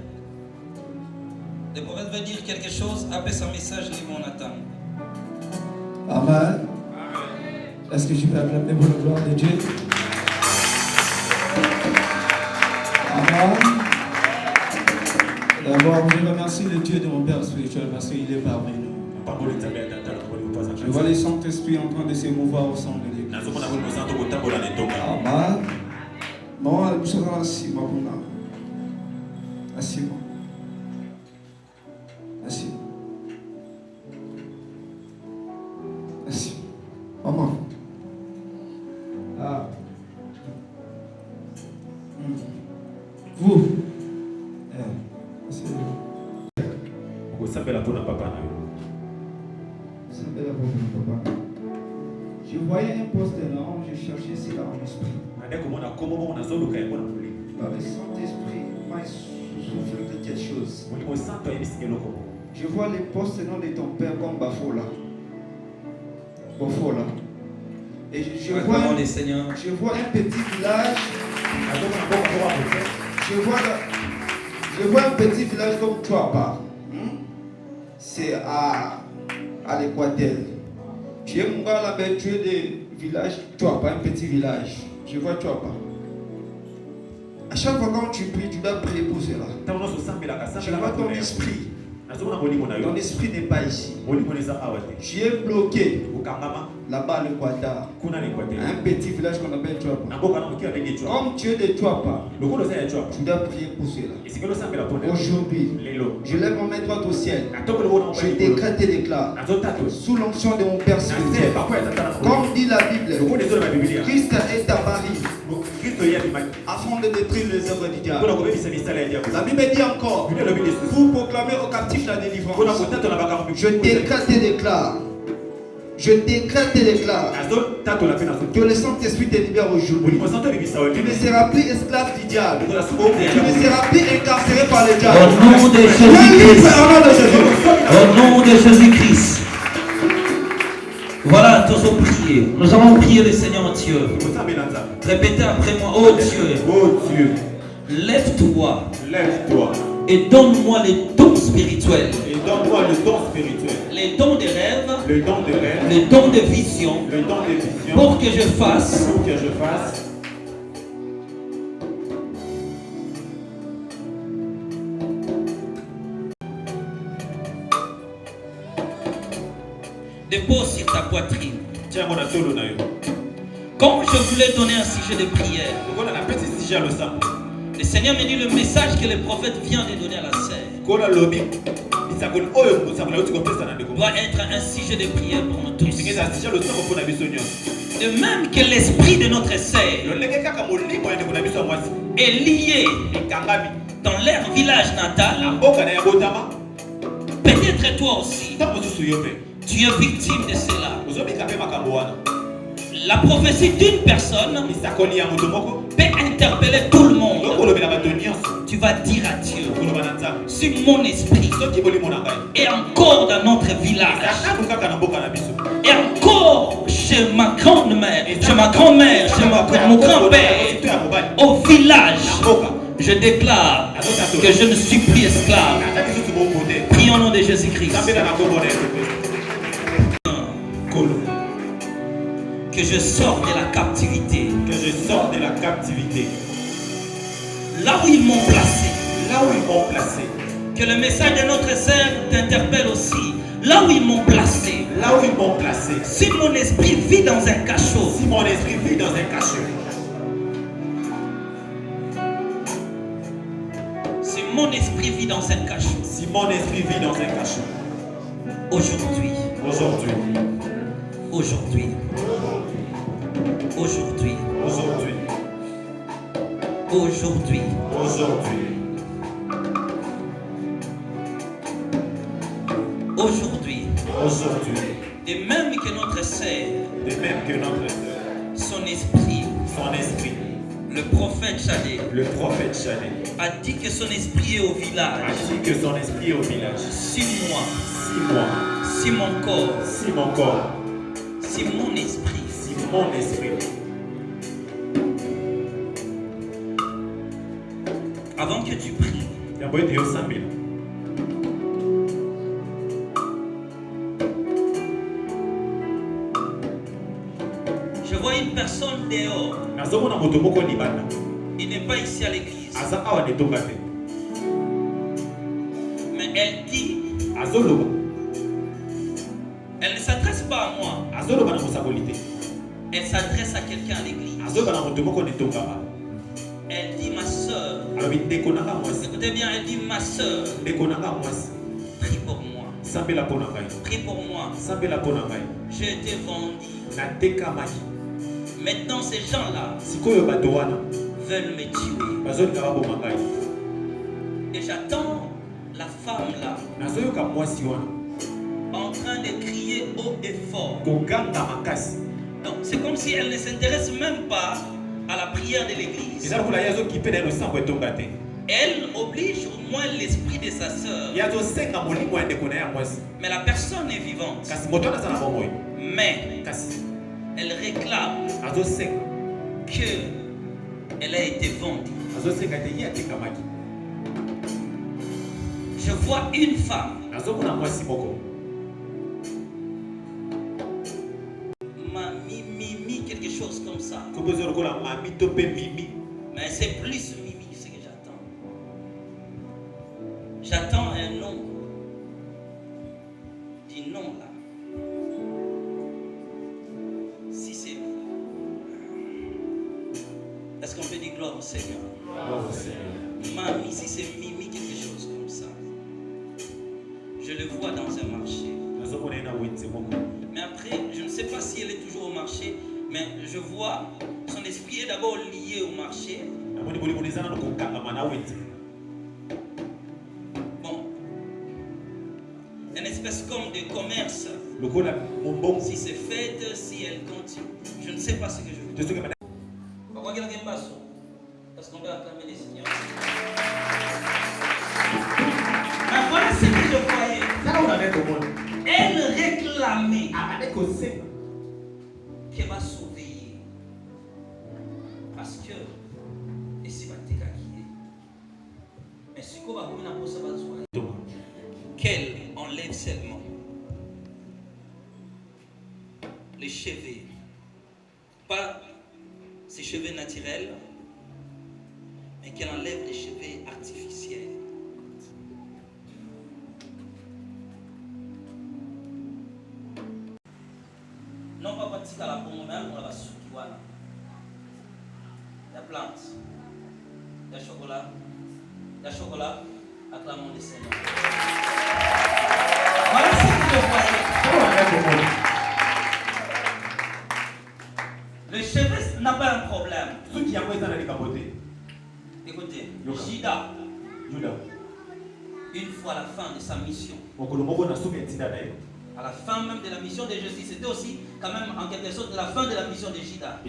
Le prophète veut dire quelque chose. Après son message, les mon attend. Amen. Est-ce que je peux acclamer pour la gloire de Dieu? Amen. D'abord, je remercie le Dieu de mon Père spirituel parce qu'il est parmi nous. Je vois le Saint-Esprit en train de se mouvoir au sein de l'Église. Amen. Non, je suis assis-moi. Assis-moi. Assis. Assis. Maman. Ah. Vous. Je voyais un poste là, je cherchais cela en esprit. Le Saint-Esprit m'a soufflé de quelque chose. Je vois les postes non de ton père comme Bafola. Bafola. Et je vois un petit village. Je vois un petit village comme Tuapa. C'est à l'Équateur. Tu es mon gars là-bas, tu es des villages Tuapa, un petit village. Je vois Tuapa. À chaque fois quand tu pries, tu dois prier pour cela. Je vois ton esprit. Ton esprit n'est pas ici. Tu es bloqué là-bas à l'Équateur. Un petit village qu'on appelle Tuapa. Comme tu es de Tuapa, tu dois prier pour cela. Aujourd'hui, je lève mon main droite au ciel. Je décrète et déclare sous l'onction de mon Père spirituel. Comme dit la Bible, Christ est à Paris afin de détruire les œuvres du diable. La Bible dit encore, vous proclamez aux captifs la délivrance. Je décrète et déclare. Je décrète et déclare que le Saint-Esprit te libère aujourd'hui. Tu ne seras plus esclave du diable. Tu ne seras plus incarcéré par le diable. Au nom de Jésus-Christ. Au nom de Jésus-Christ. Voilà, tous ont prié. Nous allons prier le Seigneur Dieu. Répétez après moi. Oh Dieu. Oh Dieu. Lève-toi. Lève-toi. Et donne-moi les dons spirituels. Et donne-moi le don spirituel. Les dons de rêve. Le don de rêve. Les dons de vision. Le don de vision. Pour que je fasse. Pour que je fasse. Dépose sur ta poitrine. Comme je voulais donner un sujet de prière, le Seigneur me dit le message que le prophète vient de donner à la sœur doit être un sujet de prière pour nous tous. De même que l'esprit de notre sœur est lié dans leur village natal, peut-être toi aussi, tu es victime de cela. La prophétie d'une personne peut interpeller tout le monde. Tu vas dire à Dieu, si mon esprit est encore dans notre village, et encore chez ma grand-mère, chez mon grand-père, au village, je déclare que je ne suis plus esclave. Prions au nom de Jésus-Christ. Que je sors de la captivité. Que je sors de la captivité. Là où ils m'ont placé. Là où ils m'ont placé. Que le message de notre sœur t'interpelle aussi. Là où ils m'ont placé. Là où ils m'ont placé. Si mon esprit vit dans un cachot. Si mon esprit vit dans un cachot. Si mon esprit vit dans un cachot. Si mon esprit vit dans un cachot. Aujourd'hui. Aujourd'hui. Aujourd'hui. Aujourd'hui. Aujourd'hui. Aujourd'hui. Aujourd'hui. Aujourd'hui. Aujourd'hui. De même que notre sœur. De même que notre sœur. Son esprit. Son esprit. Le prophète Chadé. Le prophète Chadé. A dit que son esprit est au village. A dit que son esprit est au village. 6 mois. 6 mois. Si mon corps. Si mon corps. Si mon esprit. Si mon esprit. Avant que tu pries. Je vois une personne dehors. Il n'est pas ici à l'église. Mais elle dit. Elle ne s'adresse pas à moi. Elle s'adresse à quelqu'un à l'église. Elle dit ma soeur. Écoutez bien, elle dit ma soeur. Prie pour moi. Prie pour moi. J'ai été vendu. Maintenant ces gens-là veulent me tuer. Et j'attends la femme-là en train de crier haut et fort. Donc c'est comme si elle ne s'intéresse même pas à la prière de l'église. Elle oblige au moins l'esprit de sa sœur. Mais la personne est vivante. Mais elle réclame qu'elle a été vendue. Je vois une femme. Mimi, quelque chose comme ça. Mais c'est plus Mimi ce que j'attends. J'attends un nom. Dis non là. Si c'est. Est-ce qu'on peut dire gloire au Seigneur? Mamie, si c'est Mimi, quelque chose comme ça. Je le vois dans un marché. Mais après, je ne sais pas si elle est toujours au marché, mais je vois son esprit est d'abord lié au marché. Bon, une espèce comme de commerce. Si c'est fait, si elle continue, je ne sais pas ce que je veux dire. Est-ce qu'on peut acclamer les seigneurs? Mais voilà ce que je voyais. Elle réclamait qu'elle va surveiller. Parce que, et si va mais si on va qu'elle enlève seulement les cheveux, pas ses cheveux naturels, mais qu'elle enlève les cheveux artificiels. Non pas pratique à la bombe, mais on va souquer. La plante, le chocolat, acclamons le Seigneur. Voilà ce que je voyais. Le cheveu n'a pas un problème. Écoutez, Judas, une fois à la fin de sa mission, à la fin même de la mission de Jésus, c'était aussi quand même en quelque sorte la fin de la mission de Judas.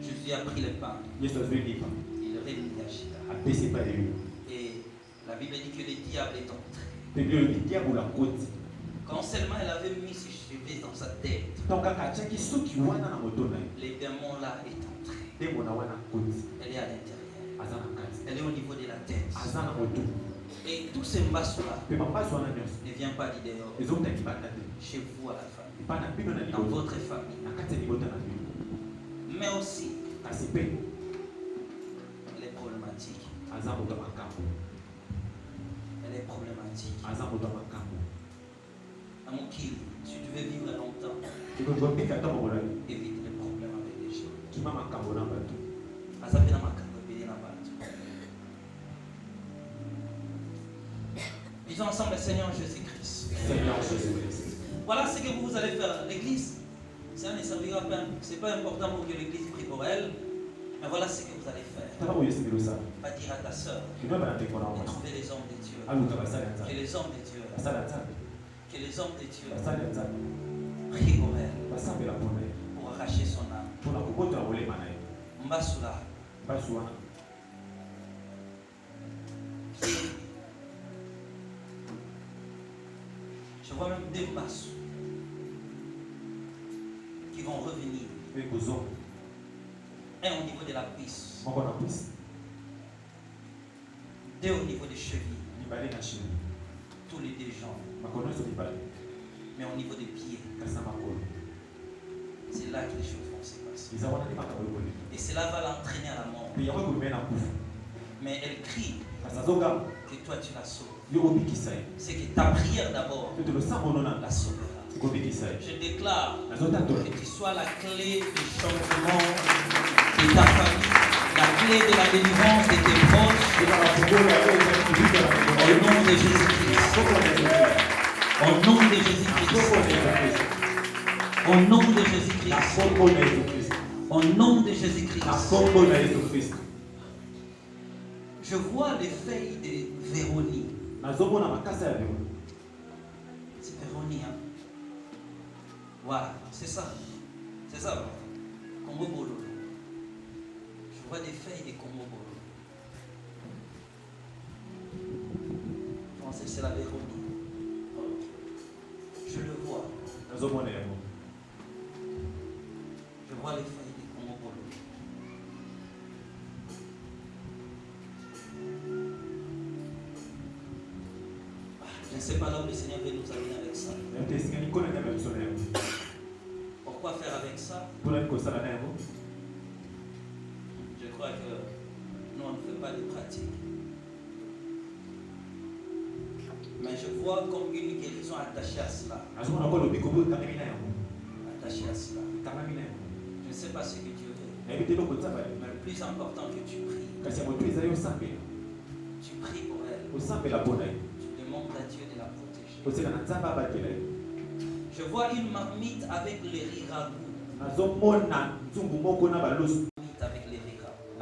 Jésus a pris le pain. Il remet à Judas. Et la Bible dit que le diable est entré. Quand seulement elle avait mis ses cheveux dans sa tête, les démons là est entré. Elle est à l'intérieur. Elle est au niveau de la tête. Et tous ces masses-là ne viennent pas du dehors. Chez vous à la famille. Dans votre famille. Mais aussi, elle est problématique. Elle est problématique. À mon kill, si tu veux vivre longtemps, évite les problèmes avec les gens. Disons ensemble, Seigneur Jésus-Christ. Voilà ce que vous allez faire. L'église, ça ne servira pas. Ce n'est pas important pour que l'église prie pour elle. Mais voilà ce que vous allez faire. Va dire à ta soeur de trouver les hommes de Dieu. Que les hommes de Dieu. Que les hommes de Dieu prient pour elle. Pour arracher son âme. Mbasula. Je vois même des Mbassou qui vont revenir. Un au niveau de la cuisse. Deux au niveau des chevilles. Tous les deux jambes. Mais au niveau des pieds. C'est là que les choses vont se passer. Et cela va l'entraîner à la mort. Mais elle crie que toi tu la sauves. C'est que ta prière d'abord la sauvera. Je déclare que tu sois la clé du changement de ta famille, la clé de la délivrance de tes proches. Au nom de Jésus-Christ. Au nom de Jésus-Christ. Au nom de Jésus-Christ. Au nom de Jésus-Christ. Je vois les feuilles de Véronique. C'est Véronique. Hein? Voilà, c'est ça. C'est ça. Congo Bolo. Je vois des feuilles des Congo Bolo. Je pense que c'est la Véronique. Je le vois. Je vois les feuilles des Congo Bolo. Je ne sais pas là où le Seigneur veut nous amener avec ça. Pourquoi faire avec ça? Je crois que nous, on ne fait pas de pratique. Mais je vois comme une guérison attachée à cela. Attachée à cela. Je ne sais pas ce que Dieu veut. Mais le plus important que tu pries. Tu pries pour elle. Tu demandes à Dieu de la protéger. Je vois une marmite avec les riragou. Avec les riragou.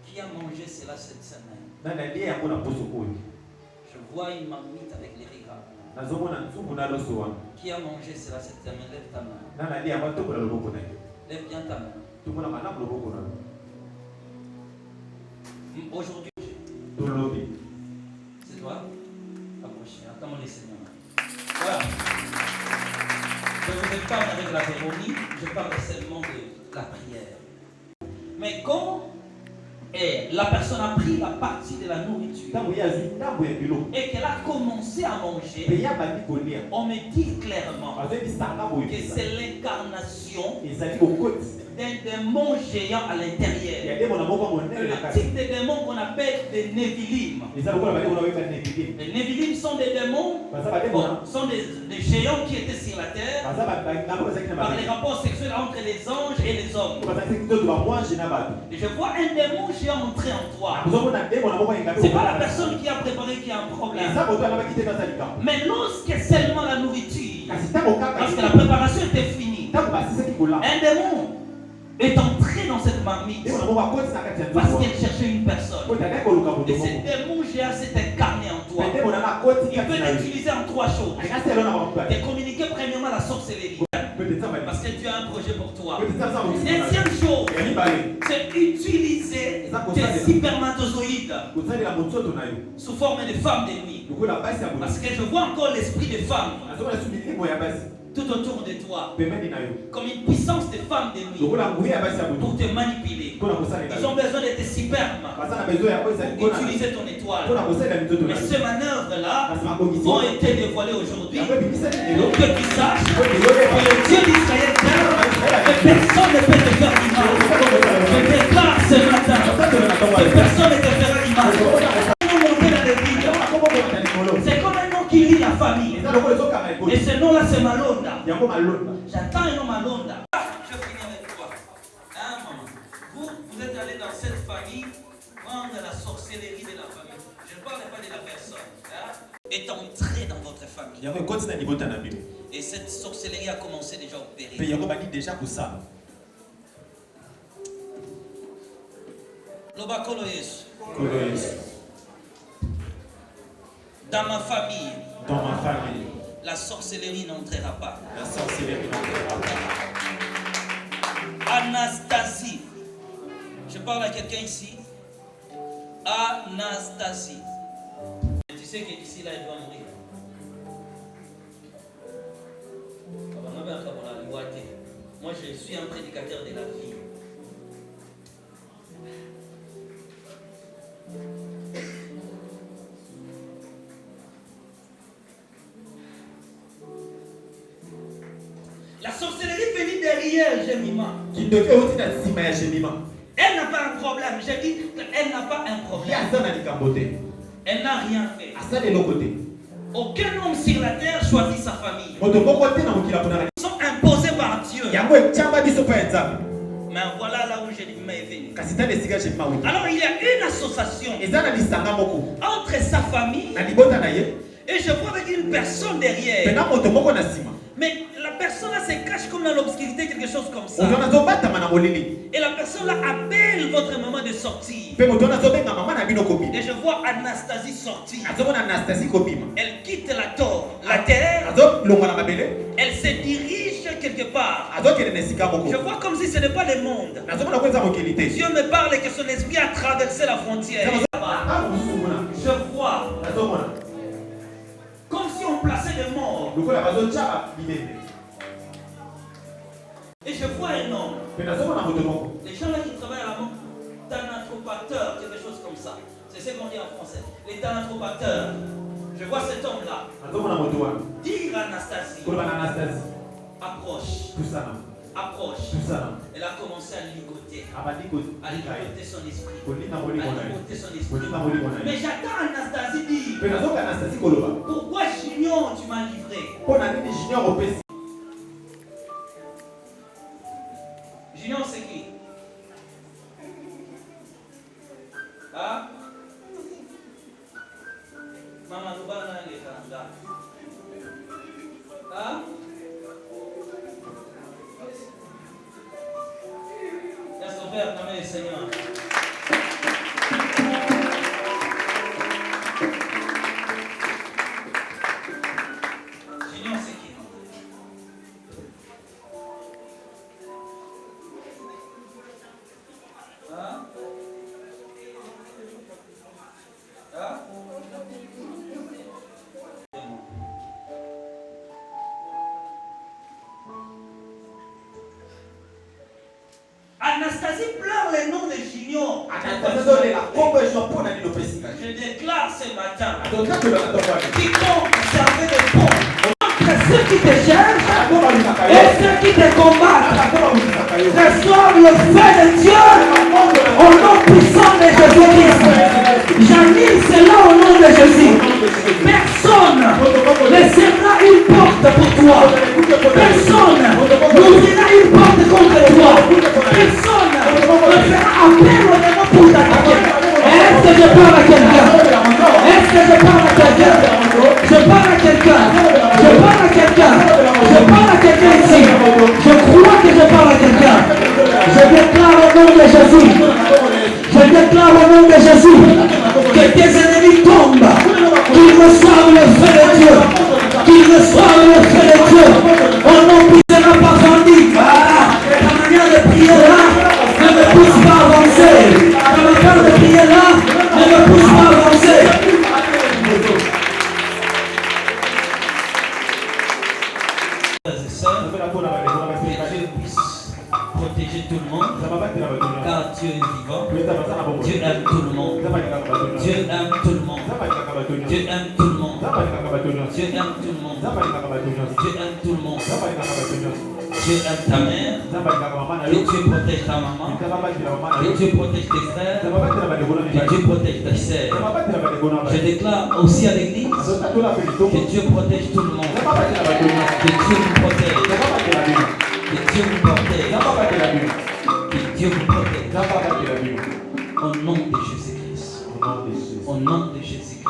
Qui a mangé cela cette semaine? Je vois une marmite avec les riragou. Qui a mangé cela cette semaine? Lève ta main. Lève bien ta main. Aujourd'hui, c'est toi? Approchez. Attends, laissez-moi. Voilà. Je ne vous parle avec la Véronique, je parle seulement de la prière. Mais quand la personne a pris la partie de la nourriture et qu'elle a commencé à manger, on me dit clairement que c'est l'incarnation d'un démon géant à l'intérieur. Le type de démon qu'on appelle des Nephilim. Les Nephilim sont des démons, sont des géants qui étaient sur la terre par les rapports sexuels entre les anges et les hommes. Et je vois un démon géant entrer en toi. C'est pas la personne qui a préparé qui a un problème. Mais lorsque seulement la nourriture, parce que la préparation était finie, un démon est entré dans cette marmite parce qu'elle cherchait une personne. Et ce démon géant s'est incarné en toi. Il peut l'utiliser en trois choses. Et communiquer premièrement la sorcellerie. Parce que Dieu a un projet pour toi. Deuxième chose, c'est utiliser des spermatozoïdes sous forme de femmes de nuit. Parce que je vois encore l'esprit de femme tout autour de toi, comme une puissance de femmes de nuit pour te manipuler. Ils ont besoin de tes spermes pour utiliser ton étoile. Mais ces manœuvres-là ont été dévoilées aujourd'hui. Donc que tu saches que le Dieu d'Israël t'aime et personne ne peut te faire du mal. Je déclare ce matin que personne ne te fera du mal. C'est comme un nom qui lie la famille. Et ce nom-là, c'est Malonda. J'attends un nom Malonda. Je finis avec toi. Hein, maman? Vous êtes allé dans cette famille prendre la sorcellerie de la famille. Je ne parle pas de la personne. Hein? Est entrée dans votre famille. Et cette sorcellerie a commencé déjà à opérer. Lobakolo Yesu. Dans ma famille. La sorcellerie n'entrera pas. Anastasie. Je parle à quelqu'un ici. Anastasie. Tu sais que d'ici là, elle doit mourir. Moi, je suis un prédicateur de la vie. La sorcellerie venue derrière Jemima. Elle n'a pas un problème. J'ai dit qu'elle n'a pas un problème. Elle n'a rien fait. Aucun homme sur la terre choisit sa famille. Ils sont imposés par Dieu. Mais voilà là où Jemima est venue. Alors il y a une association entre sa famille et je vois avec une personne derrière. Mais la personne là se cache comme dans l'obscurité, quelque chose comme ça. Et la personne là appelle votre maman de sortir. Et je vois Anastasie sortir. Elle quitte la terre. Elle se dirige quelque part. Je vois comme si ce n'est pas le monde. Dieu me parle que son esprit a traversé la frontière. Je vois comme si on plaçait des morts. Et je vois un homme. Les gens là qui travaillent à la mort, thanatopateur, quelque chose comme ça. C'est ce qu'on dit en français. Les thanatopateurs. Je vois cet homme là. Dire à Anastasie. Approche. Approche. Elle a commencé à ligoter. À ligoter son esprit. Mais j'attends Anastasie dire. Pourquoi Junior tu m'as livré? Junior c'est qui? Hein? Maman nous parle dans les Canada. Hein? Laisse ton père nommer le Seigneur. Junior c'est qui? Hein? Hein? Anastasie pleure le nom de Junior. Je déclare ce matin quiconque servait de pont entre ceux qui te cherchent et ceux qui te combattent, reçoivent le feu de Dieu au nom puissant de Jésus-Christ. J'anime cela au nom de Jésus. Personne ne sera une porte pour toi. Personne n'ouvrira une porte contre toi. Personne ne fera appel au démon pour t'attaquer. Est-ce que je parle à quelqu'un? Est-ce que je parle à quelqu'un? Je parle à quelqu'un. Je parle à quelqu'un. Je parle à quelqu'un ici. Je crois que je parle à quelqu'un. Je déclare au nom de Jésus. Je déclare au nom de Jésus que tes ennemis tombent. Qu'ils reçoivent le feu de Dieu. Qu'ils reçoivent le feu de Dieu. Au nom de Dieu, n'a pas vendu. Ta manière de prier là ne me pousse pas à avancer. Ta manière de prier là ne me pousse pas à avancer. Dieu puisse protéger tout le monde, car Dieu est vivant. Dieu aime tout le monde. Dieu aime tout le monde. Dieu aime tout le monde. Dieu aime tout le monde. Dieu aime tout le monde. Dieu aime ta mère. Que Dieu protège ta maman. Que Dieu protège tes frères. Que Dieu protège tes sœurs. Je déclare aussi à l'église que Dieu protège tout le monde. Que Dieu vous protège. Que Dieu vous protège. Que Dieu vous protège. Au nom de Jésus-Christ. Au nom de Jésus-Christ.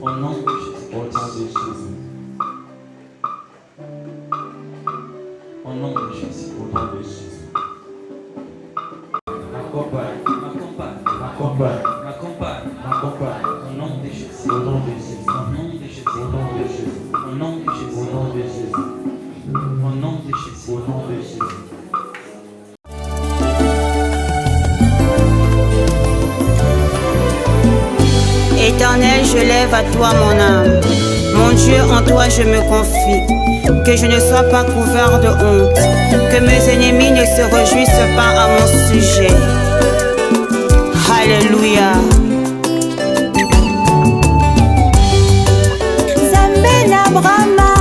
Au nom de Jésus-Christ. Au nom de Jésus. M'accompagne. Au nom de Jésus. Au nom de Jésus. Au nom de Jésus. Au nom de Jésus. Au nom de Jésus. Au nom de Jésus. Au nom de Jésus. Au nom de Jésus. Éternel, je lève à toi mon âme. Mon Dieu, en toi je me confie. Que je ne sois pas couvert de honte. Que mes ennemis ne se réjouissent pas à mon sujet. Alléluia. Zambena Brahma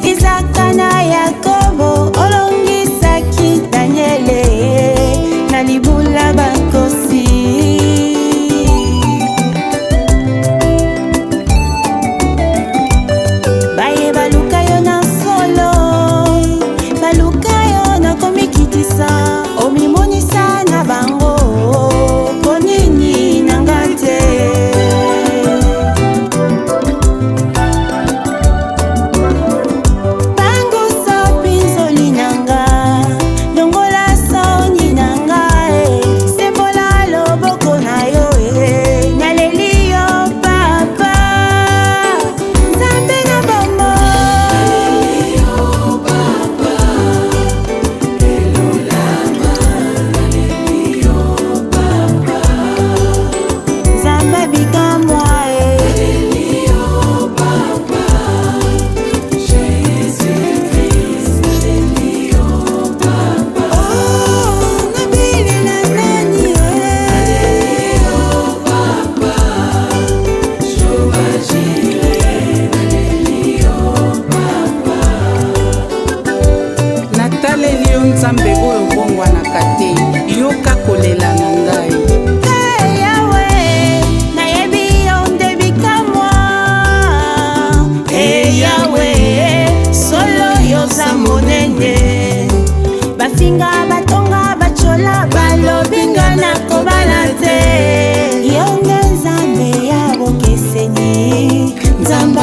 Isakana Yakobo Olongisaki Daniele Nalibula Bakosi. Baye baluka yo na solo. Baluka yo na komikitisa. Omimonisa na bango. Konini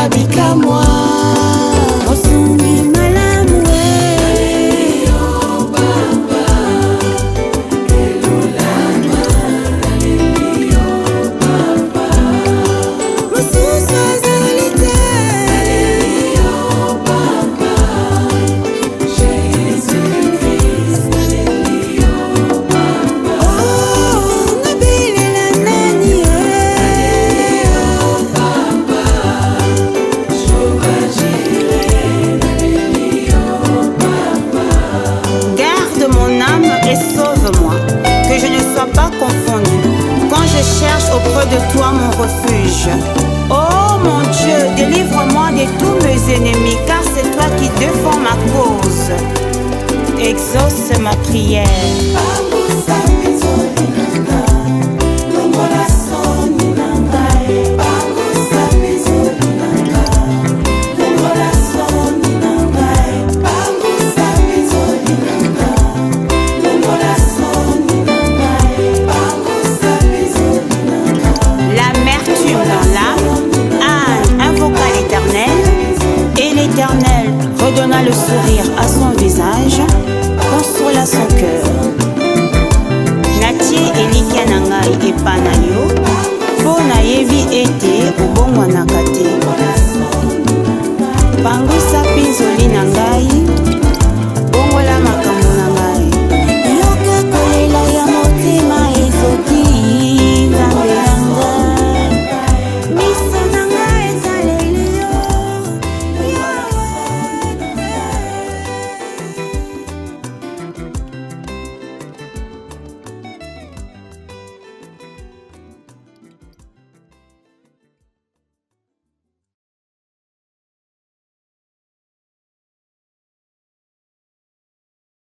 babika moi Osungi malamu auprès de toi mon refuge. Oh mon Dieu, délivre-moi de tous mes ennemis, car c'est toi qui défends ma cause. Exauce ma prière.